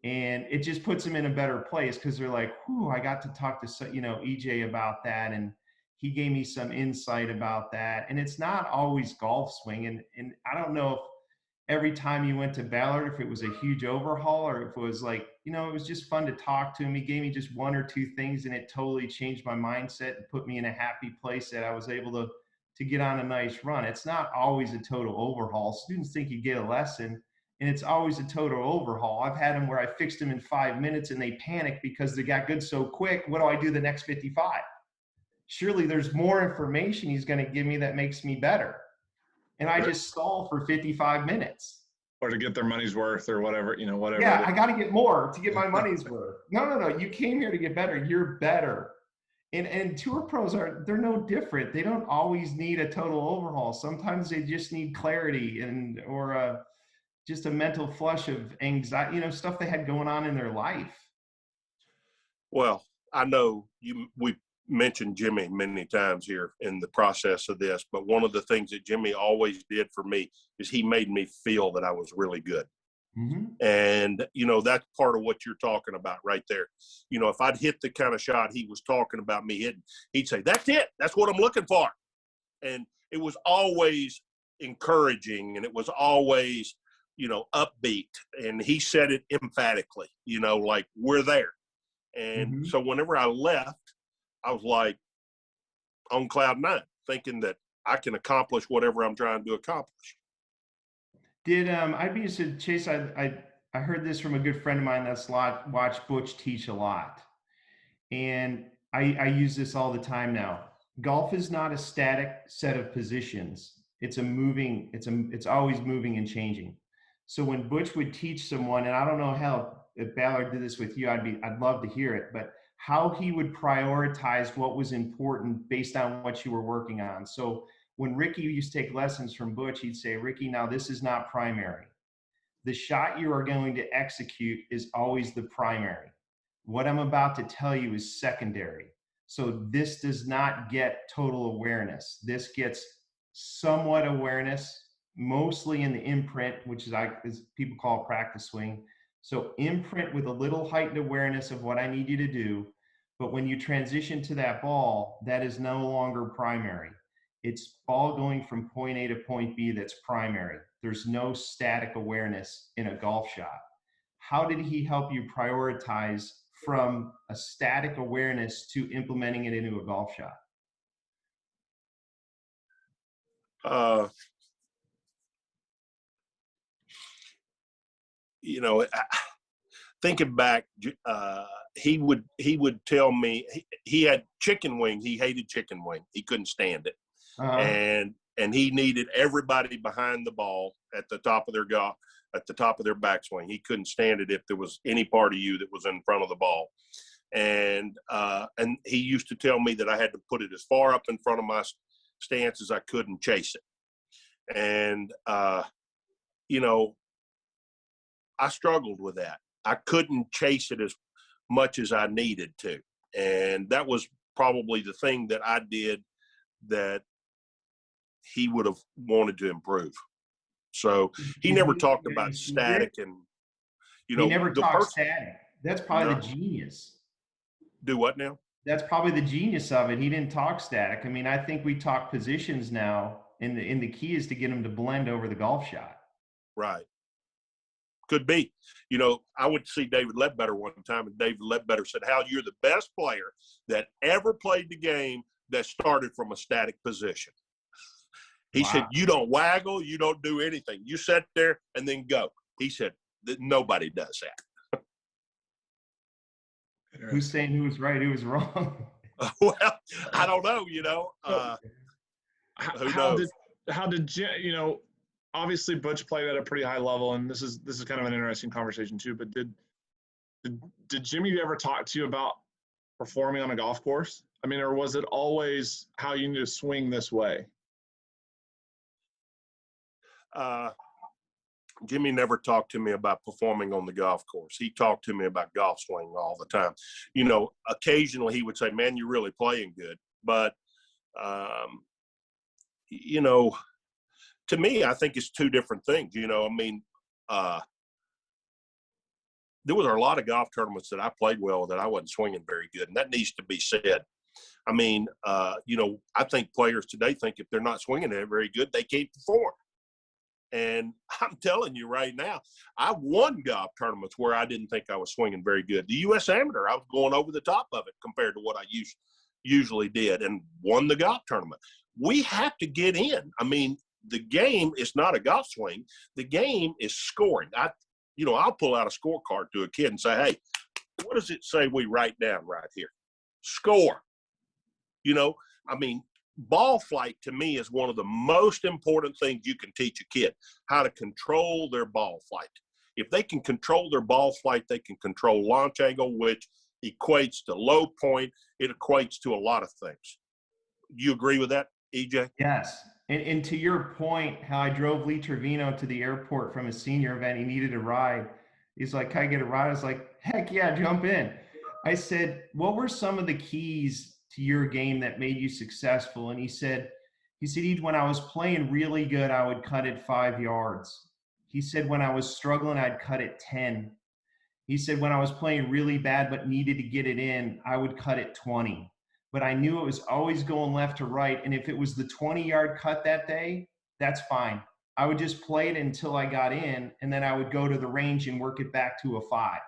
and it just puts them in a better place because they're like, whew, I got to talk to, you know, EJ about that, and he gave me some insight about that. And it's not always golf swing, and I don't know if every time you went to Ballard, if it was a huge overhaul or if it was like, you know, it was just fun to talk to him. He gave me just one or two things and it totally changed my mindset and put me in a happy place that I was able to get on a nice run. It's not always a total overhaul. Students think you get a lesson and it's always a total overhaul. I've had them where I fixed them in 5 minutes and they panic because they got good so quick. What do I do the next 55? Surely there's more information he's going to give me that makes me better. And I just stall for 55 minutes. Or to get their money's worth or whatever, you know, whatever. Yeah, I got to get more to get my money's worth. No. You came here to get better. You're better. And tour pros they're no different. They don't always need a total overhaul. Sometimes they just need clarity or just a mental flush of anxiety, you know, stuff they had going on in their life. Well, I know we mentioned Jimmy many times here in the process of this, but one of the things that Jimmy always did for me is he made me feel that I was really good. Mm-hmm. And, you know, that's part of what you're talking about right there. You know, if I'd hit the kind of shot he was talking about me hitting, he'd say, that's it. That's what I'm looking for. And it was always encouraging and it was always, you know, upbeat. And he said it emphatically, you know, like we're there. And so whenever I left, I was like on cloud nine, thinking that I can accomplish whatever I'm trying to accomplish. Did I'd be interested, Chase? I heard this from a good friend of mine that's watched Butch teach a lot, and I use this all the time now. Golf is not a static set of positions. It's always moving and changing. So when Butch would teach someone, and I don't know how if Ballard did this with you, I'd love to hear it, but how he would prioritize what was important based on what you were working on. So when Ricky used to take lessons from Butch, he'd say, Ricky, now this is not primary. The shot you are going to execute is always the primary. What I'm about to tell you is secondary. So this does not get total awareness. This gets somewhat awareness, mostly in the imprint, which is as people call practice swing. So imprint with a little heightened awareness of what I need you to do. But when you transition to that ball, that is no longer primary. It's ball going from point A to point B that's primary. There's no static awareness in a golf shot. How did he help you prioritize from a static awareness to implementing it into a golf shot? You know, thinking back, he would tell me he had chicken wing. He hated chicken wing. He couldn't stand it. And he needed everybody behind the ball at the top of their backswing. He couldn't stand it if there was any part of you that was in front of the ball. And he used to tell me that I had to put it as far up in front of my stance as I could and chase it. And, you know, I struggled with that. I couldn't chase it as much as I needed to. And that was probably the thing that I did that he would have wanted to improve. So he never talked about static and, you know. He never talked static. That's probably the genius. Do what now? That's probably the genius of it. He didn't talk static. I mean, I think we talk positions now, And the key is to get them to blend over the golf shot. Right. Could be. I went to see David Ledbetter one time, and David Ledbetter said, Hal, you're the best player that ever played the game that started from a static position. He said, you don't waggle, you don't do anything. You sit there and then go. He said, nobody does that. Who's saying who was right, who was wrong? Well, I don't know, who knows? How did Jim, obviously Butch played at a pretty high level, and this is kind of an interesting conversation too, but did Jimmy ever talk to you about performing on a golf course? I mean, or was it always how you need to swing this way? Jimmy never talked to me about performing on the golf course. He talked to me about golf swing all the time. Occasionally he would say, man, you're really playing good. But, to me, I think it's two different things. There was a lot of golf tournaments that I played well that I wasn't swinging very good, and that needs to be said. I think players today think if they're not swinging it very good, they can't perform. And I'm telling you right now, I won golf tournaments where I didn't think I was swinging very good. The U.S. Amateur, I was going over the top of it compared to what I usually did, and won the golf tournament. We have to get in. The game is not a golf swing. The game is scoring. I'll pull out a scorecard to a kid and say, hey, what does it say we write down right here? Score. Ball flight to me is one of the most important things you can teach a kid, how to control their ball flight. If they can control their ball flight, they can control launch angle, which equates to low point. It equates to a lot of things. You agree with that, EJ? Yes. And to your point, how I drove Lee Trevino to the airport from a senior event. He needed a ride. He's like, can I get a ride? I was like, heck yeah, jump in. I said, what were some of the keys to your game that made you successful? And he said, when I was playing really good, I would cut it 5 yards. He said, when I was struggling, I'd cut it 10. He said, when I was playing really bad but needed to get it in, I would cut it 20. But I knew it was always going left to right. And if it was the 20-yard cut that day, that's fine. I would just play it until I got in, and then I would go to the range and work it back to a 5.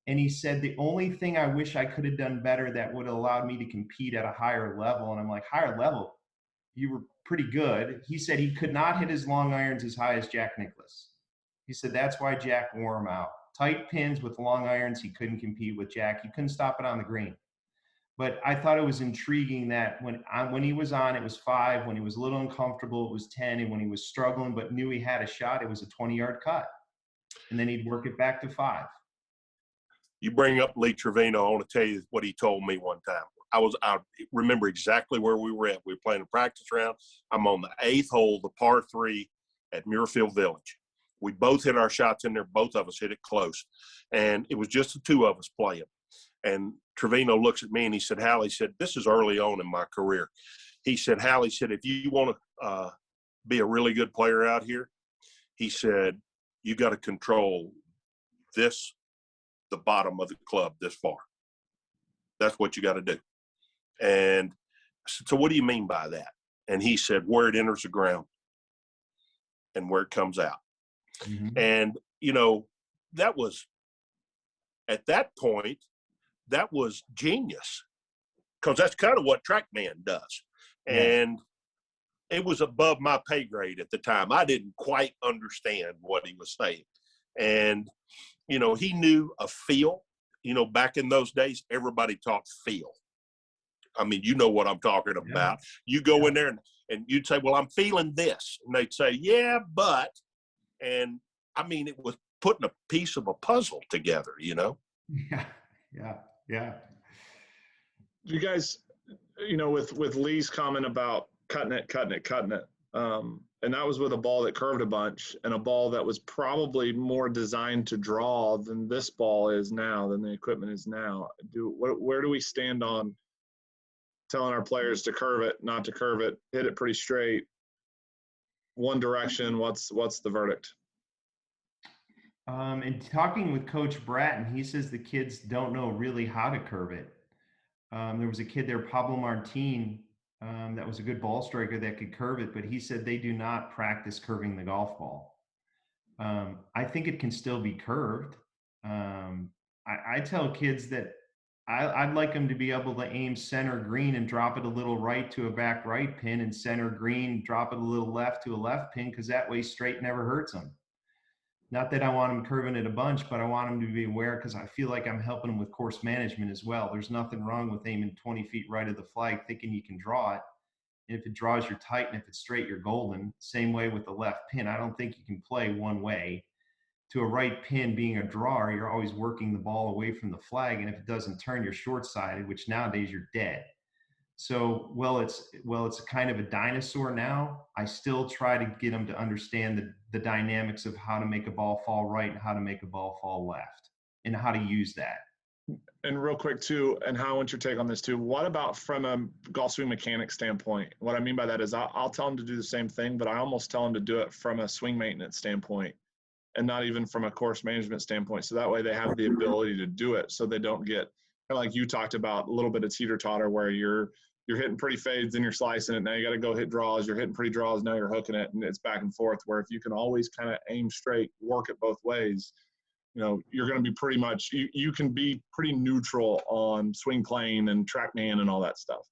And he said, the only thing I wish I could have done better that would have allowed me to compete at a higher level. And I'm like, higher level? You were pretty good. He said he could not hit his long irons as high as Jack Nicklaus. He said, that's why Jack wore him out. Tight pins with long irons, he couldn't compete with Jack. He couldn't stop it on the green. But I thought it was intriguing that when he was on, it was 5. When he was a little uncomfortable, it was 10. And when he was struggling but knew he had a shot, it was a 20-yard cut. And then he'd work it back to 5. You bring up Lee Trevino. I want to tell you what he told me one time. I remember exactly where we were at. We were playing a practice round. I'm on the 8th hole, the par 3 at Muirfield Village. We both hit our shots in there. Both of us hit it close. And it was just the two of us playing. And Trevino looks at me and he said, Hal, he said, this is early on in my career. He said, Hal, he said, if you want to be a really good player out here, he said, you got to control the bottom of the club this far. That's what you got to do. And I said, so what do you mean by that? And he said, where it enters the ground and where it comes out. Mm-hmm. And, that was, at that point, that was genius, because that's kind of what TrackMan does. Yeah. And it was above my pay grade at the time. I didn't quite understand what he was saying. And, he knew a feel. Back in those days, everybody taught feel. You know what I'm talking about. Yeah. You go in there and you'd say, well, I'm feeling this. And they'd say, yeah, but. And, it was putting a piece of a puzzle together, Yeah. You guys, with Lee's comment about cutting it, and that was with a ball that curved a bunch and a ball that was probably more designed to draw than this ball is now, than the equipment is now. Where do we stand on telling our players to curve it, not to curve it, hit it pretty straight, one direction? What's the verdict? And talking with Coach Bratton, he says the kids don't know really how to curve it. There was a kid there, Pablo Martin. that was a good ball striker that could curve it, but he said they do not practice curving the golf ball. I think it can still be curved. I tell kids that I'd like them to be able to aim center green and drop it a little right to a back right pin, and center green, drop it a little left to a left pin, because that way straight never hurts them. Not that I want them curving it a bunch, but I want them to be aware, because I feel like I'm helping them with course management as well. There's nothing wrong with aiming 20 feet right of the flag thinking you can draw it. And if it draws, you're tight, and if it's straight, you're golden. Same way with the left pin. I don't think you can play one way. To a right pin being a drawer, you're always working the ball away from the flag, and if it doesn't turn, you're short-sided, which nowadays you're dead. So, it's a kind of a dinosaur now. I still try to get them to understand the dynamics of how to make a ball fall right and how to make a ball fall left, and how to use that. And real quick too, and how I want your take on this too. What about from a golf swing mechanic standpoint? What I mean by that is I'll tell them to do the same thing, but I almost tell them to do it from a swing maintenance standpoint, and not even from a course management standpoint. So that way they have the ability to do it, so they don't get, kind of like you talked about, a little bit of teeter-totter where you're hitting pretty fades, then you're slicing it. Now you got to go hit draws. You're hitting pretty draws. Now you're hooking it, and it's back and forth. Where if you can always kind of aim straight, work it both ways, you're going to be pretty much, you can be pretty neutral on swing plane and TrackMan and all that stuff.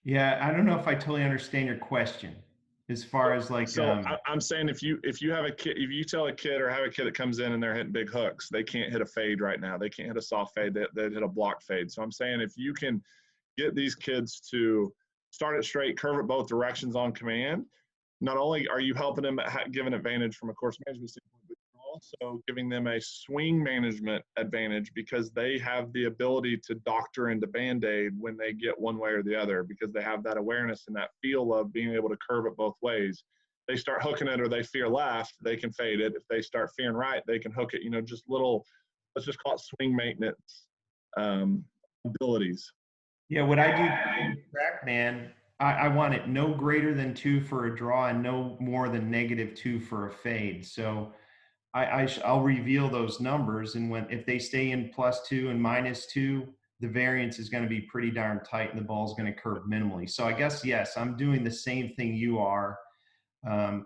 Yeah, I don't know if I totally understand your question. As far as like, so I'm saying if you have a kid, if you tell a kid or have a kid that comes in and they're hitting big hooks, they can't hit a fade right now. They can't hit a soft fade. They hit a block fade. So I'm saying if you can get these kids to start it straight, curve it both directions on command, not only are you helping them give an advantage from a course management standpoint, but you're also giving them a swing management advantage, because they have the ability to doctor into Band-Aid when they get one way or the other, because they have that awareness and that feel of being able to curve it both ways. They start hooking it or they fear left, they can fade it. If they start fearing right, they can hook it. Just little, let's just call it swing maintenance abilities. Yeah, what I do TrackMan, I want it no greater than 2 for a draw and no more than -2 for a fade. So I'll reveal those numbers, and if they stay in +2 and -2, the variance is going to be pretty darn tight, and the ball's going to curve minimally. So I guess, yes, I'm doing the same thing you are,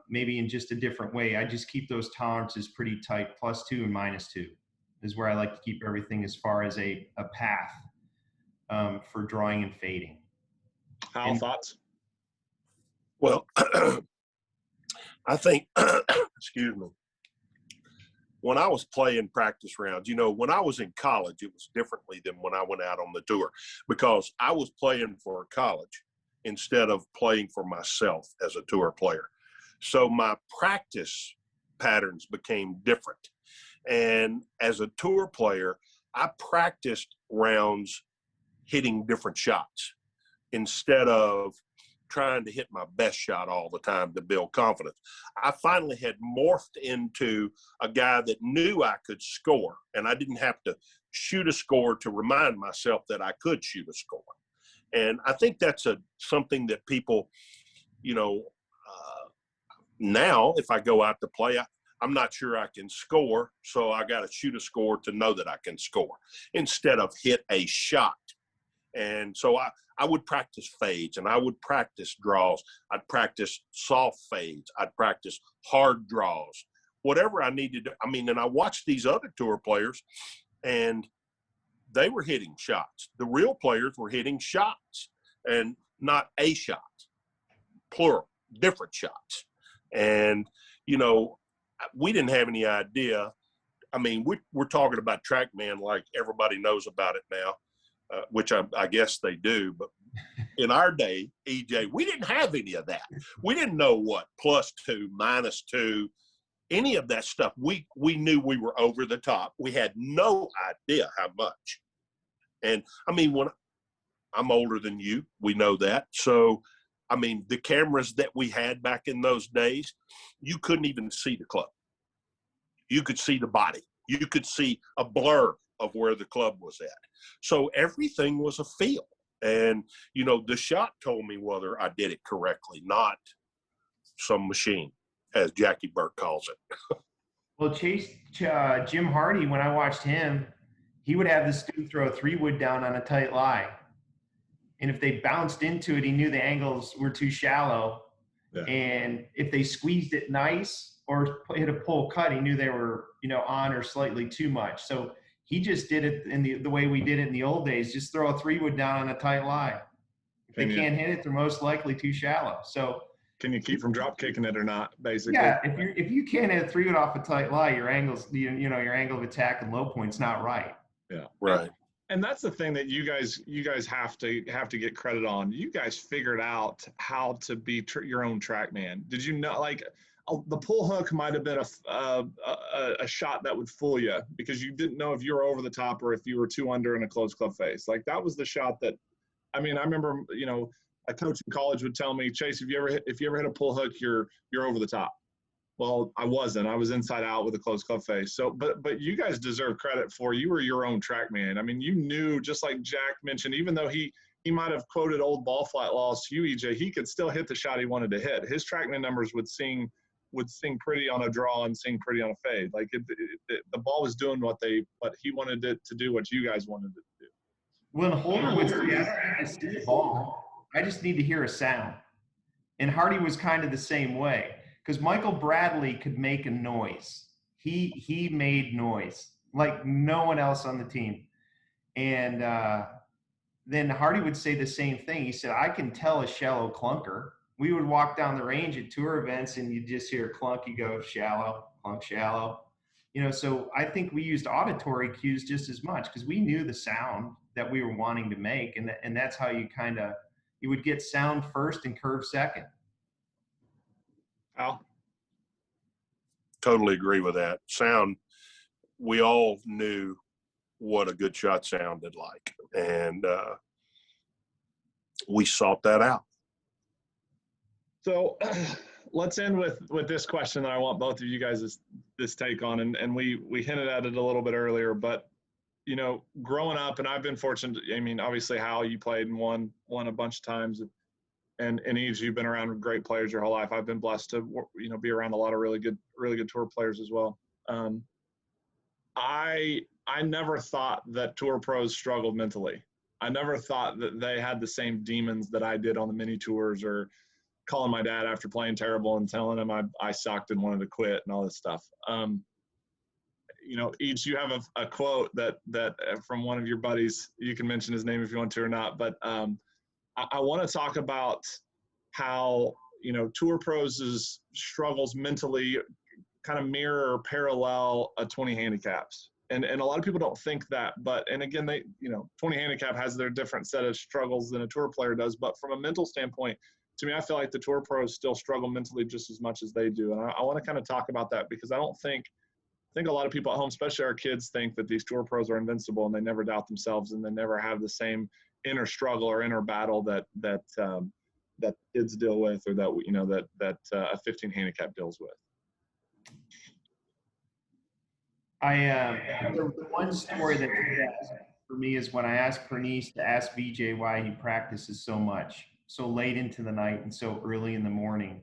maybe in just a different way. I just keep those tolerances pretty tight. +2 and -2 is where I like to keep everything as far as a path for drawing and fading. Hal, thoughts? Well, I think, excuse me, when I was playing practice rounds, when I was in college, it was differently than when I went out on the tour, because I was playing for college instead of playing for myself as a tour player. So my practice patterns became different. And as a tour player, I practiced rounds hitting different shots instead of trying to hit my best shot all the time to build confidence. I finally had morphed into a guy that knew I could score, and I didn't have to shoot a score to remind myself that I could shoot a score. And I think that's something that people, now if I go out to play, I'm not sure I can score, so I got to shoot a score to know that I can score instead of hit a shot. And so I would practice fades, and I would practice draws. I'd practice soft fades. I'd practice hard draws, whatever I needed to. And I watched these other tour players, and they were hitting shots. The real players were hitting shots, and not a shot, plural, different shots. And, we didn't have any idea. We're talking about TrackMan like everybody knows about it now. Which I guess they do, but in our day, EJ, we didn't have any of that. We didn't know what +2, -2, any of that stuff. We knew we were over the top. We had no idea how much. And when I'm older than you, we know that. So, the cameras that we had back in those days, you couldn't even see the club. You could see the body. You could see a blur of where the club was at. So everything was a feel. And, the shot told me whether I did it correctly, not some machine, as Jackie Burke calls it. Well, Jim Hardy, when I watched him, he would have this dude throw a 3-wood down on a tight lie. And if they bounced into it, he knew the angles were too shallow. Yeah. And if they squeezed it nice or hit a pull cut, he knew they were, on or slightly too much. So he just did it in the way we did it in the old days. Just throw a 3-wood down on a tight lie. If they can't hit it, they're most likely too shallow. So can you keep from drop kicking it or not, basically? Yeah, if you can't hit a 3-wood off a tight lie, your angles, your angle of attack and low point's not right. Yeah. Right. And that's the thing that you guys have to get credit on. You guys figured out how to be your own track man. Did you know, like, the pull hook might have been a shot that would fool you because you didn't know if you were over the top or if you were 2 under in a closed club face. Like, that was the shot that, I remember, a coach in college would tell me, Chase, if you ever hit a pull hook, you're over the top. Well, I wasn't. I was inside out with a closed club face. So, but you guys deserve credit for you were your own track man. You knew, just like Jack mentioned, even though he might have quoted old ball flight laws to you, EJ, he could still hit the shot he wanted to hit. His trackman numbers would sing pretty on a draw and sing pretty on a fade. Like the ball was doing what he wanted it to do, what you guys wanted it to do. When Holder would say, I don't need to see the ball, I just need to hear a sound. And Hardy was kind of the same way. Because Michael Bradley could make a noise. He made noise like no one else on the team. And then Hardy would say the same thing. He said, I can tell a shallow clunker. We would walk down the range at tour events and you just hear clunk, you go shallow, clunk, shallow. So I think we used auditory cues just as much because we knew the sound that we were wanting to make. And that's how you would get sound first and curve second. Al? Totally agree with that. Sound, we all knew what a good shot sounded like, and we sought that out. So let's end with this question that I want both of you guys this take on, and we hinted at it a little bit earlier, but growing up, and I've been fortunate. Obviously, Hal, you played and won a bunch of times. And Eves, you've been around great players your whole life. I've been blessed to, be around a lot of really good tour players as well. I never thought that tour pros struggled mentally. I never thought that they had the same demons that I did on the mini tours, or calling my dad after playing terrible and telling him I sucked and wanted to quit and all this stuff. Each, you have a quote that from one of your buddies. You can mention his name if you want to or not, but I want to talk about how, tour pros' struggles mentally kind of mirror or parallel a 20 handicaps. And a lot of people don't think that, and again, 20 handicap has their different set of struggles than a tour player does. But from a mental standpoint, to me, I feel like the tour pros still struggle mentally just as much as they do. And I want to kind of talk about that because I think a lot of people at home, especially our kids, think that these tour pros are invincible and they never doubt themselves and they never have the same inner struggle or inner battle that kids deal with, or that a 15 handicap deals with. The one story that for me is when I asked Pernice to ask VJ why he practices so much, so late into the night and so early in the morning.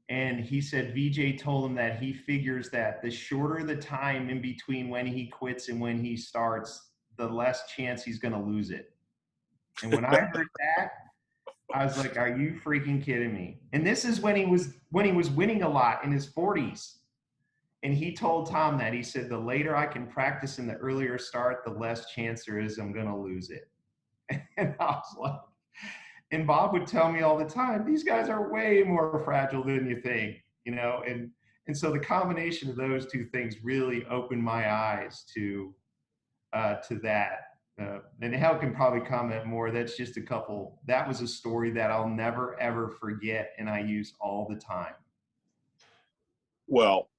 And he said VJ told him that he figures that the shorter the time in between when he quits and when he starts, the less chance he's going to lose it. And when I heard that, I was like, are you freaking kidding me? And this is when he was winning a lot in his 40s. And he told Tom that. He said, the later I can practice and the earlier start, the less chance there is I'm going to lose it. And I was like, and Bob would tell me all the time, these guys are way more fragile than you think, and so the combination of those two things really opened my eyes to that. And Hal can probably comment more. That's just that was a story that I'll never, ever forget. And I use all the time. Well,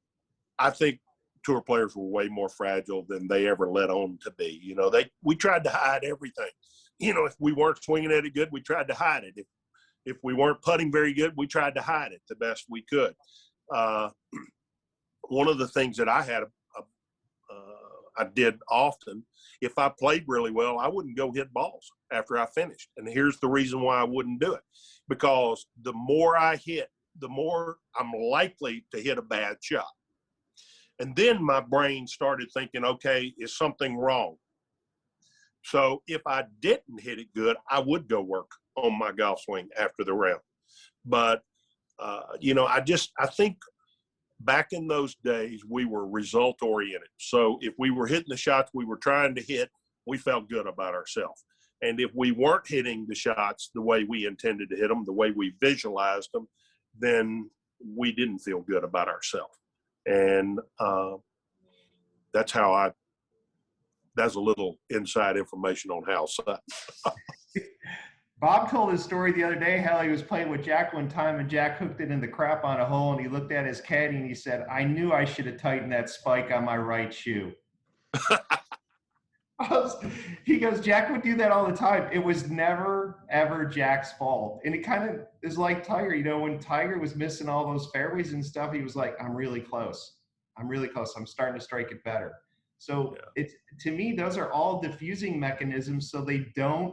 I think tour players were way more fragile than they ever let on to be. We tried to hide everything. If we weren't swinging at it good, we tried to hide it. If we weren't putting very good, we tried to hide it the best we could. One of the things that I had, I did often, if I played really well, I wouldn't go hit balls after I finished. And here's the reason why I wouldn't do it. Because the more I hit, the more I'm likely to hit a bad shot. And then my brain started thinking, okay, is something wrong? So if I didn't hit it good, I would go work on my golf swing after the round. But, I think back in those days, we were result oriented. So if we were hitting the shots we were trying to hit, we felt good about ourselves. And if we weren't hitting the shots the way we intended to hit them, the way we visualized them, then we didn't feel good about ourselves. And that's a little inside information on Hal Sutton. Bob told his story the other day how he was playing with Jack one time and Jack hooked it in the crap on a hole and he looked at his caddy and he said, "I knew I should have tightened that spike on my right shoe." He goes, Jack would do that all the time. It was never, ever Jack's fault. And it kind of is like Tiger. When Tiger was missing all those fairways and stuff, he was like, I'm really close. I'm starting to strike it better. So it's, to me, those are all diffusing mechanisms so they don't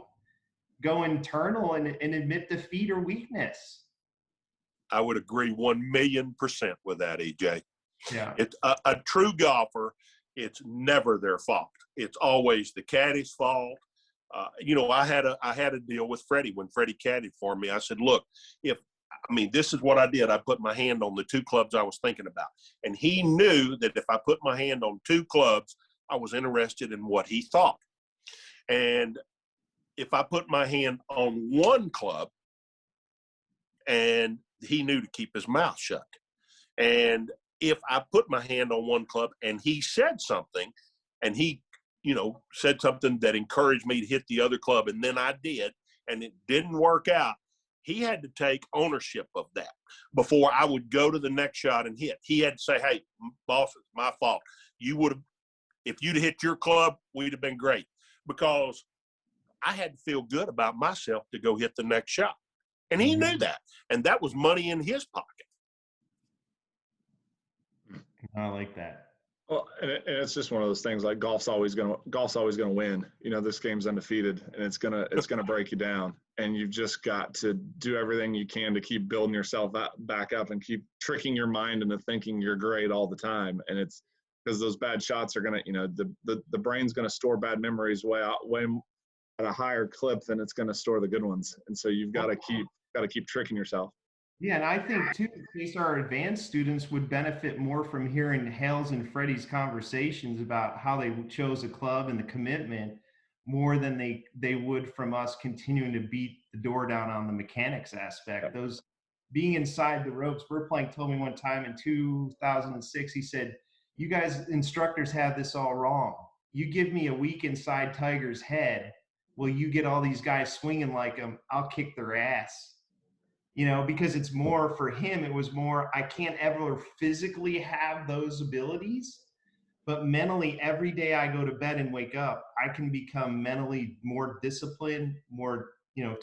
go internal and admit defeat or weakness. I would agree 1,000,000% with that, EJ. Yeah. It's a true golfer. It's never their fault. It's always the caddy's fault. I had a deal with Freddie when Freddie caddied for me. I said, look, this is what I did. I put my hand on the two clubs I was thinking about. And he knew that if I put my hand on two clubs, I was interested in what he thought. And if I put my hand on one club, and he knew to keep his mouth shut. And if I put my hand on one club and he said something and he, said something that encouraged me to hit the other club and then I did and it didn't work out, he had to take ownership of that before I would go to the next shot and hit. He had to say, hey, boss, it's my fault. If you'd hit your club, we'd have been great, because I had to feel good about myself to go hit the next shot. And he knew that. And that was money in his pocket. I like that. Well, and it's just one of those things, like golf's always gonna win. This game's undefeated, and it's gonna break you down. And you've just got to do everything you can to keep building yourself back up and keep tricking your mind into thinking you're great all the time. And it's because those bad shots are gonna, the brain's gonna store bad memories way at a higher clip than it's gonna store the good ones. And so you've got to keep tricking yourself. Yeah, and I think too, in case our advanced students would benefit more from hearing Hal's and Freddie's conversations about how they chose a club and the commitment more than they would from us continuing to beat the door down on the mechanics aspect. Those being inside the ropes. Burplank told me one time in 2006, he said, "You guys instructors have this all wrong. You give me a week inside Tiger's head, well, you get all these guys swinging like him, I'll kick their ass." Because it's more for him, it was more, I can't ever physically have those abilities, but mentally every day I go to bed and wake up, I can become mentally more disciplined, more,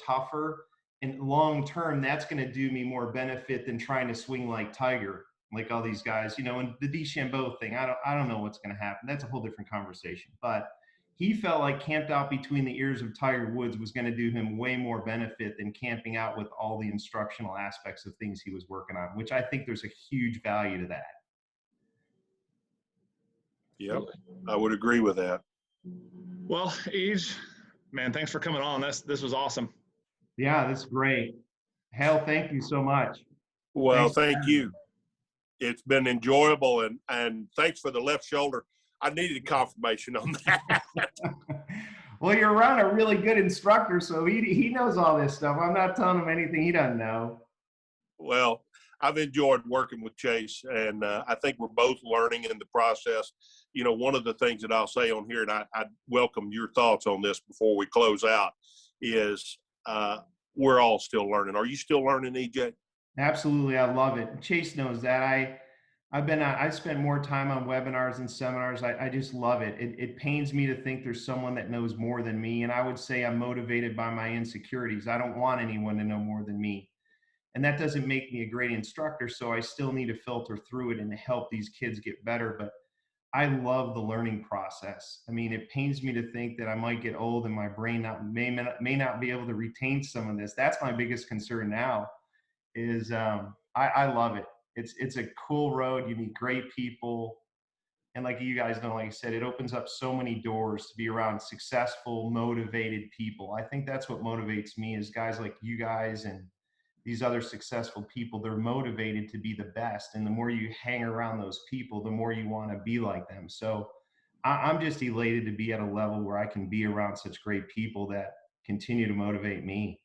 tougher. And long term, that's going to do me more benefit than trying to swing like Tiger, like all these guys, and the DeChambeau thing. I don't know what's going to happen. That's a whole different conversation. But he felt like camped out between the ears of Tiger Woods was going to do him way more benefit than camping out with all the instructional aspects of things he was working on, which I think there's a huge value to that. Yep, I would agree with that. Well, Ege, man, thanks for coming on. This was awesome. Yeah, that's great. Hal, thank you so much. Well, thank you. It's been enjoyable, and thanks for the left shoulder. I needed confirmation on that. Well, you're around a really good instructor, so he knows all this stuff. I'm not telling him anything he doesn't know. Well, I've enjoyed working with Chase, and I think we're both learning in the process. One of the things that I'll say on here, and I welcome your thoughts on this before we close out, is we're all still learning. Are you still learning, EJ? Absolutely. I love it. Chase knows that. I spent more time on webinars and seminars. I just love it. It pains me to think there's someone that knows more than me. And I would say I'm motivated by my insecurities. I don't want anyone to know more than me. And that doesn't make me a great instructor. So I still need to filter through it and help these kids get better. But I love the learning process. It pains me to think that I might get old and my brain may not be able to retain some of this. That's my biggest concern now is I love it. It's a cool road. You meet great people. And like you guys know, like I said, it opens up so many doors to be around successful, motivated people. I think that's what motivates me is guys like you guys and these other successful people. They're motivated to be the best. And the more you hang around those people, the more you want to be like them. So I'm just elated to be at a level where I can be around such great people that continue to motivate me.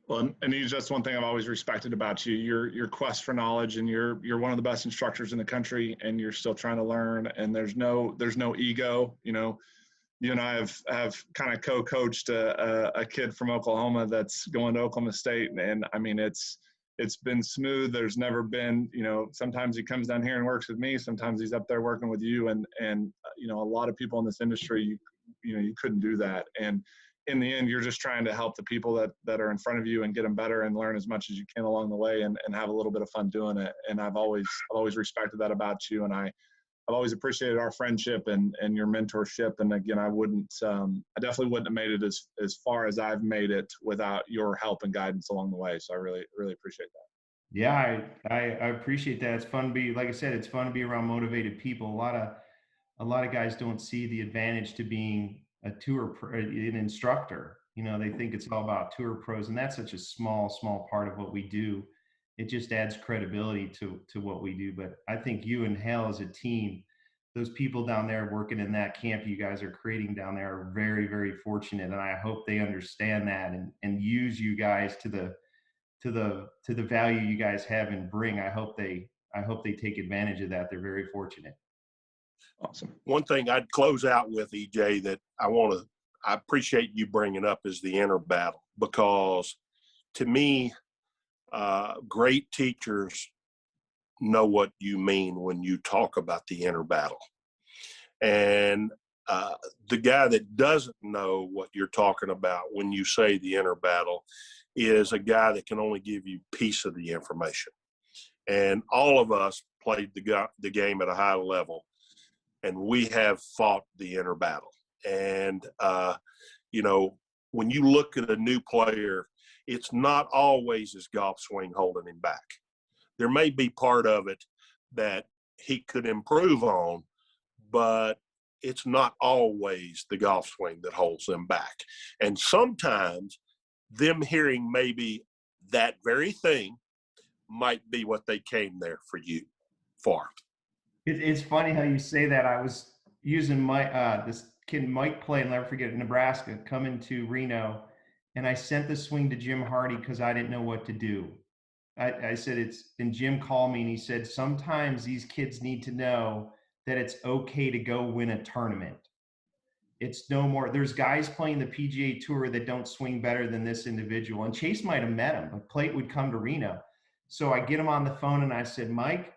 Well, and you just one thing I've always respected about you, your quest for knowledge, and you're one of the best instructors in the country, and you're still trying to learn, and there's no ego. You know, you and I have kind of co-coached a kid from Oklahoma that's going to Oklahoma State, and I mean it's been smooth. There's never been, you know, sometimes he comes down here and works with me, sometimes he's up there working with you, and you know, a lot of people in this industry, you couldn't do that. And in the end, you're just trying to help the people that are in front of you and get them better and learn as much as you can along the way and have a little bit of fun doing it. And I've always respected that about you. And I've always appreciated our friendship and your mentorship. And again, I definitely wouldn't have made it as far as I've made it without your help and guidance along the way. So I really, really appreciate that. Yeah, I appreciate that. It's fun to be, like I said, it's fun to be around motivated people. A lot of guys don't see the advantage to being an instructor. You know, they think it's all about tour pros, and that's such a small part of what we do. It just adds credibility to what we do. But I think you and Hal as a team, those people down there working in that camp you guys are creating down there are very, very fortunate. And I hope they understand that and use you guys to the value you guys have and bring. I hope they take advantage of that. They're very fortunate. Awesome. One thing I'd close out with, EJ, that I appreciate you bringing up is the inner battle, because to me, great teachers know what you mean when you talk about the inner battle. And the guy that doesn't know what you're talking about when you say the inner battle is a guy that can only give you piece of the information. And all of us played the game at a high level, and we have fought the inner battle. And, you know, when you look at a new player, it's not always his golf swing holding him back. There may be part of it that he could improve on, but it's not always the golf swing that holds them back. And sometimes them hearing maybe that very thing might be what they came there for. It's funny how you say that. I was using this kid Mike play, I'll never forget, Nebraska, coming to Reno, and I sent the swing to Jim Hardy because I didn't know what to do. I said and Jim called me and he said, sometimes these kids need to know that it's okay to go win a tournament. It's no more. There's guys playing the PGA Tour that don't swing better than this individual. And Chase might have met him, but Plate would come to Reno. So I get him on the phone and I said, Mike,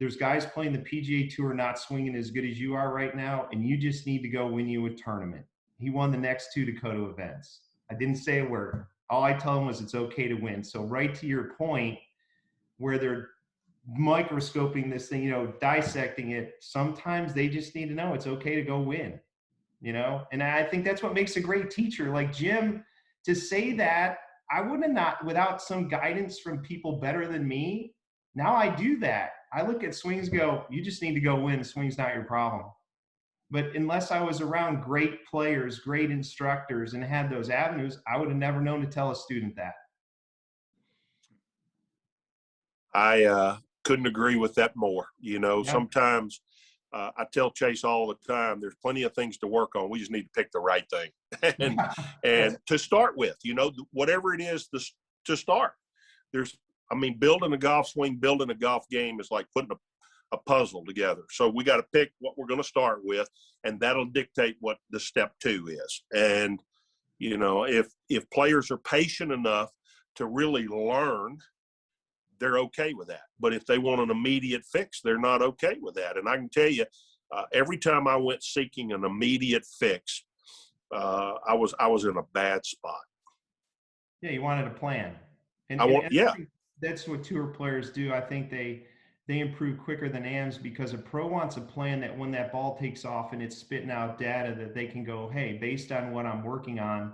there's guys playing the PGA Tour not swinging as good as you are right now, and you just need to go win you a tournament. He won the next 2 Dakota events. I didn't say a word. All I tell him was it's okay to win. So right to your point, where they're microscoping this thing, you know, dissecting it, sometimes they just need to know it's okay to go win, you know? And I think that's what makes a great teacher. Like Jim, to say that, I would have not, without some guidance from people better than me. Now I do that. I look at swings, go, you just need to go win. Swing's not your problem. But unless I was around great players, great instructors, and had those avenues, I would have never known to tell a student that. I couldn't agree with that more. You know, Yeah. Sometimes I tell Chase all the time, there's plenty of things to work on. We just need to pick the right thing. and to start with, you know, whatever it is to start. Building a golf swing, building a golf game is like putting a puzzle together. So we got to pick what we're going to start with, and that'll dictate what the step 2 is. And, you know, if players are patient enough to really learn, they're okay with that. But if they want an immediate fix, they're not okay with that. And I can tell you, every time I went seeking an immediate fix, I was in a bad spot. Yeah, you wanted a plan. And that's what tour players do. I think they improve quicker than AMs because a pro wants a plan that when that ball takes off and it's spitting out data that they can go, hey, based on what I'm working on,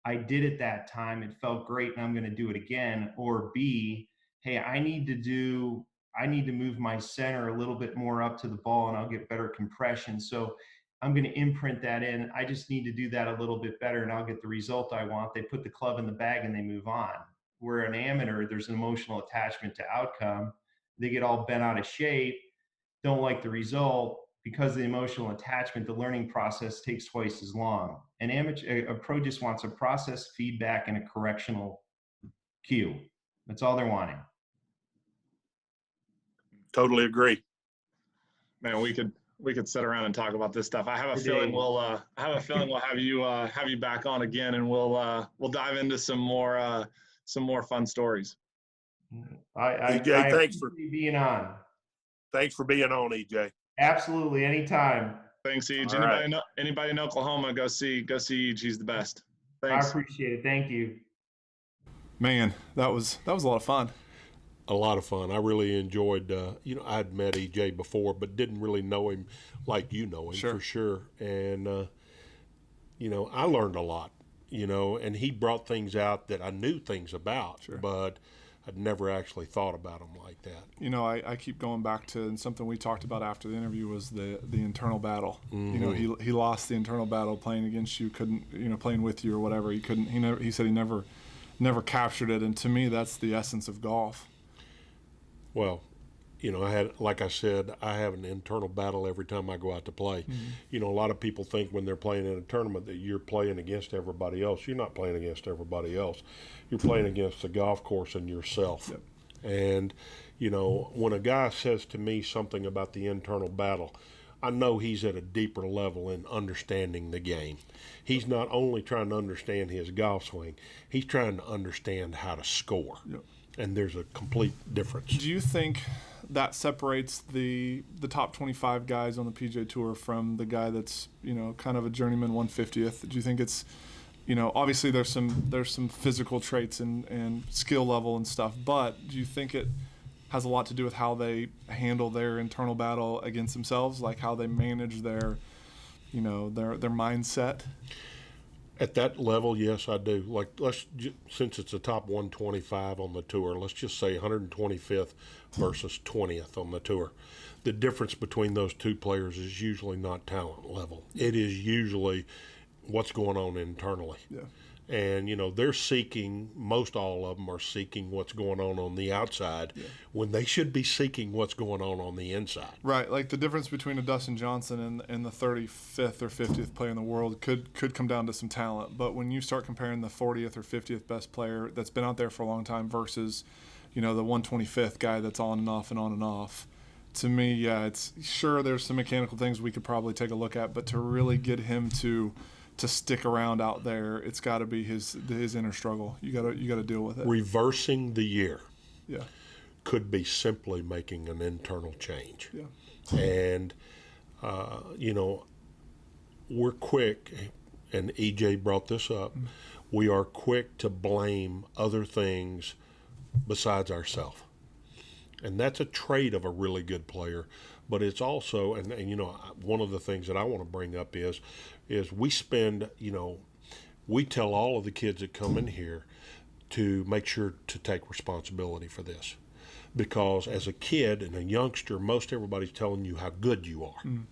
I did it that time. It felt great and I'm going to do it again. Or B, hey, I need to do I need to move my center a little bit more up to the ball and I'll get better compression. So I'm going to imprint that in. I just need to do that a little bit better and I'll get the result I want. They put the club in the bag and they move on. Where an amateur, there's an emotional attachment to outcome. They get all bent out of shape, don't like the result. Because of the emotional attachment, the learning process takes twice as long. A pro just wants a process, feedback, and a correctional cue. That's all they're wanting. Totally agree. Man, we could sit around and talk about this stuff. I have a feeling we'll have you back on again, and we'll dive into some more fun stories. EJ, thanks for being on. Thanks for being on, EJ. Absolutely, anytime. Thanks, Ej. Anybody in Oklahoma, go see Ej. He's the best. Thanks. I appreciate it. Thank you. Man, that was a lot of fun. A lot of fun. I really enjoyed, I'd met EJ before, but didn't really know him like you know him for sure. And, I learned a lot, and he brought things out that I knew things about, but I'd never actually thought about them like that. I keep going back to, and something we talked about after the interview was the internal battle. Mm-hmm. He lost the internal battle playing against you, couldn't, playing with you or whatever. He said he never captured it. And to me, that's the essence of golf. Well, like I said, I have an internal battle every time I go out to play. Mm-hmm. A lot of people think when they're playing in a tournament that you're playing against everybody else. You're not playing against everybody else. You're playing against the golf course and yourself. Yep. And, when a guy says to me something about the internal battle, I know he's at a deeper level in understanding the game. He's not only trying to understand his golf swing, he's trying to understand how to score. Yep. And there's a complete difference. Do you think that separates the top 25 guys on the PGA Tour from the guy that's, kind of a journeyman 150th? Do you think it's, obviously there's some physical traits and skill level and stuff, but do you think it has a lot to do with how they handle their internal battle against themselves, like how they manage their mindset? At that level, yes, I do. Like, since it's a top 125 on the tour, let's just say 125th versus 20th on the tour. The difference between those two players is usually not talent level. It is usually what's going on internally. Yeah. And, they're seeking, most all of them are seeking what's going on the outside when they should be seeking what's going on the inside. Right. Like the difference between a Dustin Johnson and the 35th or 50th player in the world could come down to some talent. But when you start comparing the 40th or 50th best player that's been out there for a long time versus, the 125th guy that's on and off and on and off, to me, it's sure there's some mechanical things we could probably take a look at, but to really get him to stick around out there, it's got to be his inner struggle. You got to deal with it. Reversing the year, could be simply making an internal change. Yeah, and we're quick, and EJ brought this up. Mm-hmm. We are quick to blame other things besides ourselves, and that's a trait of a really good player. But it's also, and one of the things that I want to bring up is we spend, we tell all of the kids that come in here to make sure to take responsibility for this. Because as a kid and a youngster, most everybody's telling you how good you are. Mm.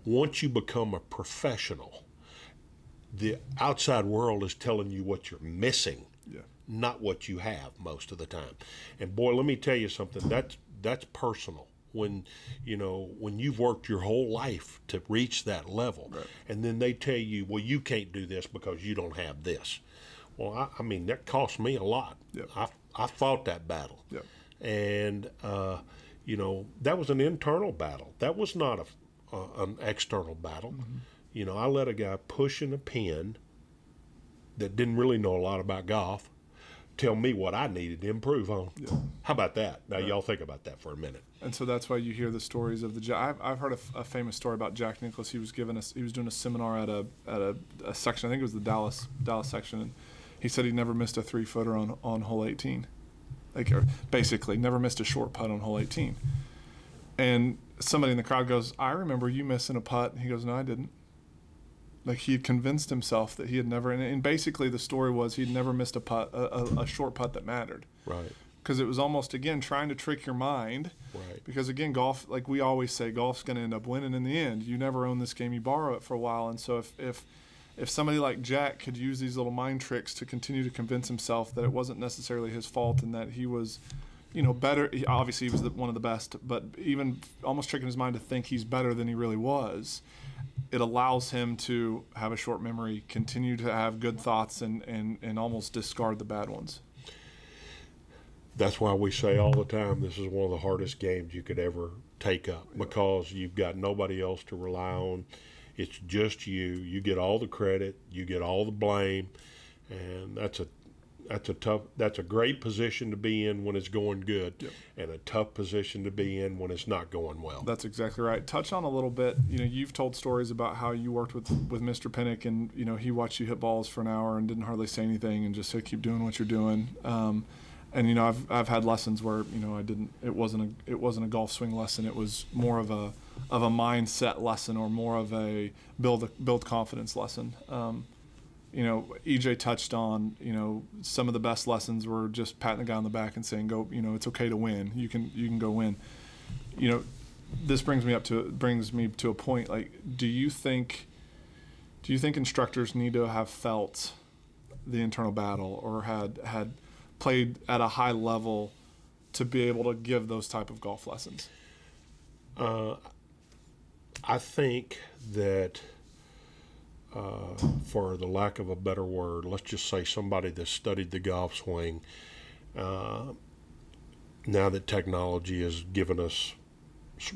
Once you become a professional, the outside world is telling you what you're missing, not what you have most of the time. And boy, let me tell you something, that's personal. When you've worked your whole life to reach that level, right, and then they tell you, well, you can't do this because you don't have this. Well, I mean, that cost me a lot. Yep. I fought that battle. Yep. And, that was an internal battle. That was not an external battle. Mm-hmm. I let a guy push in a pin that didn't really know a lot about golf tell me what I needed to improve on. Yeah. How about that? Now, y'all think about that for a minute. And so that's why you hear the stories of I've heard a famous story about Jack Nicklaus. He was doing a seminar at a section. I think it was the Dallas section, and he said he never missed a 3-footer on hole 18, basically never missed a short putt on hole 18. And somebody in the crowd goes, "I remember you missing a putt." And he goes, "No, I didn't." Like he had convinced himself that he had never, and basically the story was he'd never missed a putt, a short putt that mattered. Right. because it was almost, again, trying to trick your mind. Right. Because, again, golf, like we always say, golf's going to end up winning in the end. You never own this game. You borrow it for a while. And so if somebody like Jack could use these little mind tricks to continue to convince himself that it wasn't necessarily his fault and that he was, better. Obviously, he was one of the best, but even almost tricking his mind to think he's better than he really was, it allows him to have a short memory, continue to have good thoughts, and almost discard the bad ones. That's why we say all the time this is one of the hardest games you could ever take up, because you've got nobody else to rely on. It's just you. You get all the credit, you get all the blame, and that's a great position to be in when it's going good, and a tough position to be in when it's not going well. That's exactly right. Touch on a little bit. You've told stories about how you worked with Mr. Pinnock, and he watched you hit balls for an hour and didn't hardly say anything and just said, "Keep doing what you're doing." And I've had lessons where it wasn't a golf swing lesson. It was more of a mindset lesson, or more of a build confidence lesson. EJ touched on some of the best lessons were just patting the guy on the back and saying, "Go, it's okay to win. You can go win." This brings me to a point. Like, do you think instructors need to have felt the internal battle, or had played at a high level to be able to give those type of golf lessons? I think that, for the lack of a better word, let's just say somebody that studied the golf swing, now that technology has given us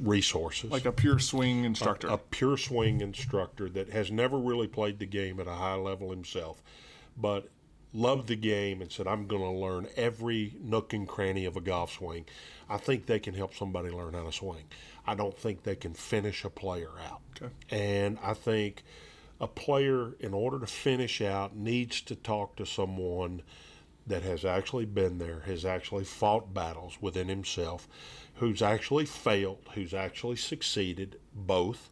resources. Like a pure swing instructor. A pure swing instructor that has never really played the game at a high level himself, but loved the game and said, "I'm going to learn every nook and cranny of a golf swing." I think they can help somebody learn how to swing. I don't think they can finish a player out. Okay. And I think a player, in order to finish out, needs to talk to someone that has actually been there, has actually fought battles within himself, who's actually failed, who's actually succeeded, both.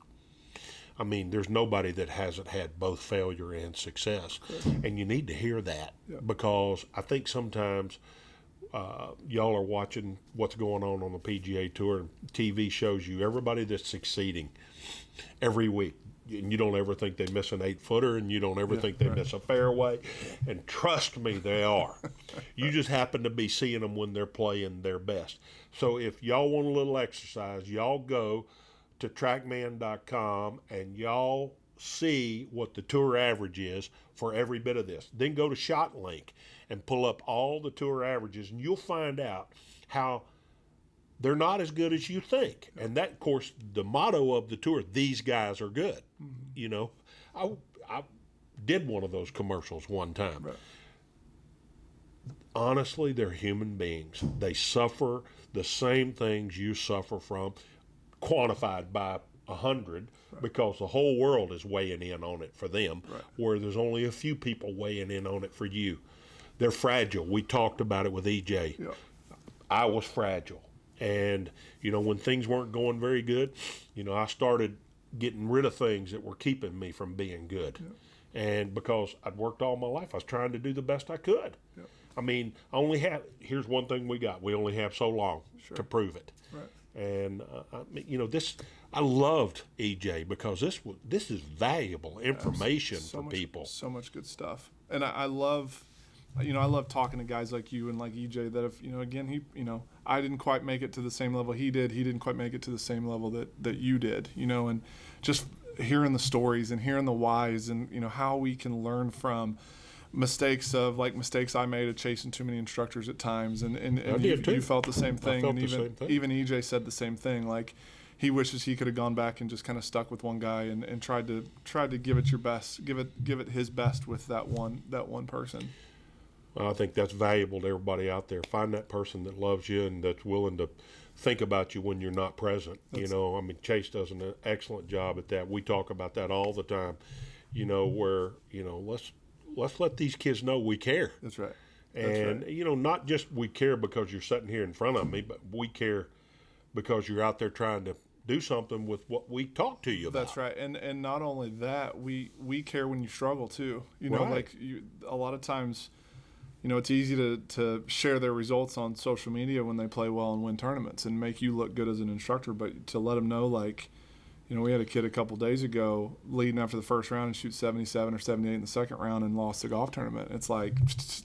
I mean, there's nobody that hasn't had both failure and success. And you need to hear that, because I think sometimes y'all are watching what's going on the PGA Tour, and TV shows you everybody that's succeeding every week. And you don't ever think they miss an 8-footer, and you don't ever think they miss a fairway. And trust me, they are. You just happen to be seeing them when they're playing their best. So if y'all want a little exercise, y'all go to trackman.com and y'all see what the tour average is for every bit of this. Then go to ShotLink and pull up all the tour averages, and you'll find out how they're not as good as you think. And that, of course, the motto of the tour, these guys are good. Mm-hmm. I did one of those commercials one time. Right. Honestly, they're human beings. They suffer the same things you suffer from, quantified by 100, because the whole world is weighing in on it for them, where there's only a few people weighing in on it for you. They're fragile. We talked about it with EJ. Yeah. I was fragile. And, when things weren't going very good, I started getting rid of things that were keeping me from being good. Yeah. And because I'd worked all my life, I was trying to do the best I could. Yeah. I mean, here's one thing we got. We only have so long to prove it. Right. And I loved EJ because this is valuable information for people. So much good stuff, and I love talking to guys like you and like EJ that have again I didn't quite make it to the same level he did. He didn't quite make it to the same level that you did. And just hearing the stories and hearing the whys and how we can learn from mistakes I made of chasing too many instructors at times, and you felt the same thing, and even EJ said the same thing. Like, he wishes he could have gone back and just kind of stuck with one guy and tried to give it your best, give it his best with that one person. I think that's valuable to everybody out there. Find that person that loves you and that's willing to think about you when you're not present. Chase does an excellent job at that. We talk about that all the time. Where let's let these kids know we care. That's right. And, not just we care because you're sitting here in front of me, but we care because you're out there trying to do something with what we talk to you about. That's right. And not only that, we care when you struggle too. A lot of times, you know, it's easy to share their results on social media when they play well and win tournaments and make you look good as an instructor, but to let them know, like, you know, we had a kid a couple days ago leading after the first round and shoot 77 or 78 in the second round and lost the golf tournament. It's like,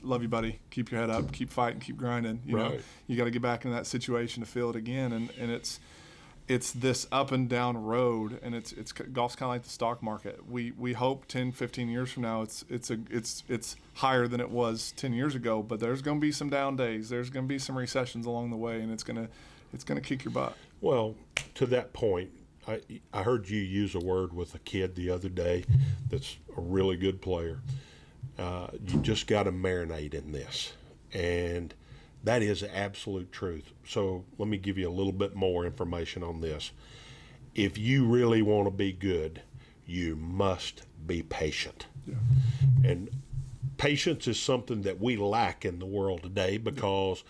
love you, buddy. Keep your head up. Keep fighting. Keep grinding. You know, you got to get back in that situation to feel it again. And it's this up and down road, and it's golf's kind of like the stock market. We hope 10, 15 years from now it's higher than it was 10 years ago, but there's going to be some down days. There's going to be some recessions along the way, and it's going to kick your butt. Well, to that point, I heard you use a word with a kid the other day that's a really good player. You just got to marinate in this, and that is absolute truth. So let me give you a little bit more information on this. If you really want to be good, you must be patient. Yeah. And patience is something that we lack in the world today because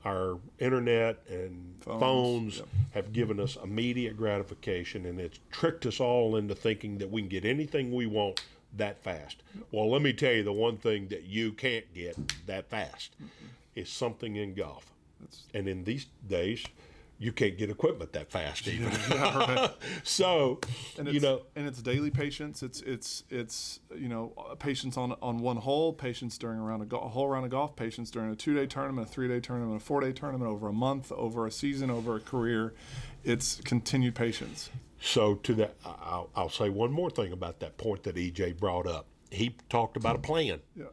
our internet and phones have given us immediate gratification, and it's tricked us all into thinking that we can get anything we want that fast. Well, let me tell you, the one thing that you can't get that fast is something in golf. And in these days, you can't get equipment that fast even. Yeah, right. So, and it's daily patience. It's you know, patience on one hole, patience during a whole round of golf, patience during a 2-day tournament, a 3-day tournament, a 4-day tournament, over a month, over a season, over a career. It's continued patience. So to that, I'll say one more thing about that point that EJ brought up. He talked about a plan. Yeah.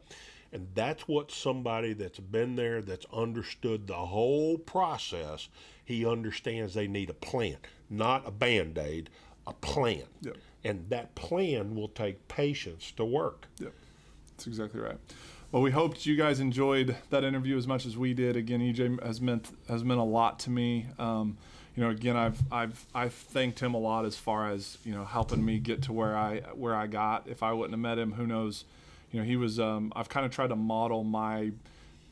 And that's what somebody that's been there, that's understood the whole process, he understands they need a plan, not a Band-Aid, a plan. Yep. And that plan will take patience to work. Yep, that's exactly right. Well, we hoped you guys enjoyed that interview as much as we did. Again, EJ has meant a lot to me. You know, again, I've thanked him a lot as far as, you know, helping me get to where I got. If I wouldn't have met him, who knows? You know, he was. I've kind of tried to model my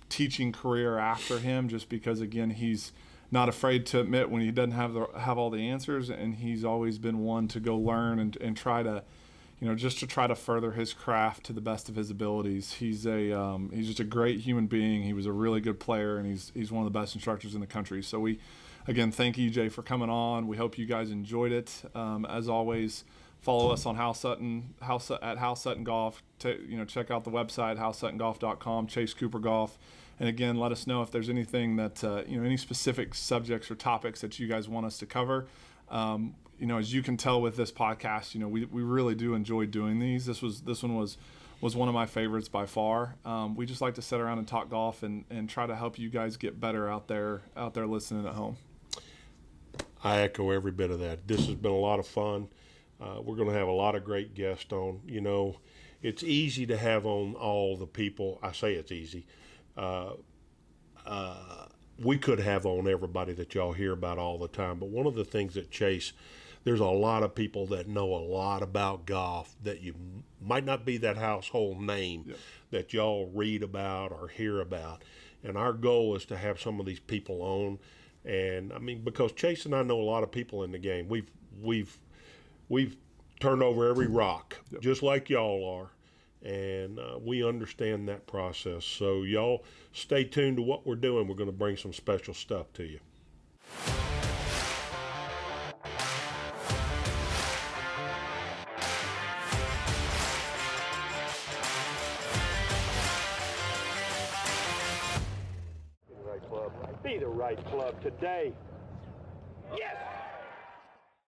teaching career after him, just because, again, he's not afraid to admit when he doesn't have all the answers, and he's always been one to go learn and try to, you know, just to try to further his craft to the best of his abilities. He's just a great human being. He was a really good player, and he's one of the best instructors in the country. So we, again, thank EJ for coming on. We hope you guys enjoyed it. As always, follow us on Hal Sutton at Hal Sutton Golf. Check out the website, halsuttongolf.com, Chase Cooper Golf. And again, let us know if there's anything that, any specific subjects or topics that you guys want us to cover. As you can tell with this podcast, we really do enjoy doing these. This one was one of my favorites by far. We just like to sit around and talk golf and try to help you guys get better out there listening at home. I echo every bit of that. This has been a lot of fun. We're going to have a lot of great guests on. It's easy to have on all the people. I say it's easy. We could have on everybody that y'all hear about all the time. But one of the things that Chase, there's a lot of people that know a lot about golf that you might not be that household name that y'all read about or hear about. And our goal is to have some of these people on. And I mean, because Chase and I know a lot of people in the game. We've turned over every rock, just like y'all are. And we understand that process. So y'all stay tuned to what we're doing. We're going to bring some special stuff to you. Be the right club today. Yes!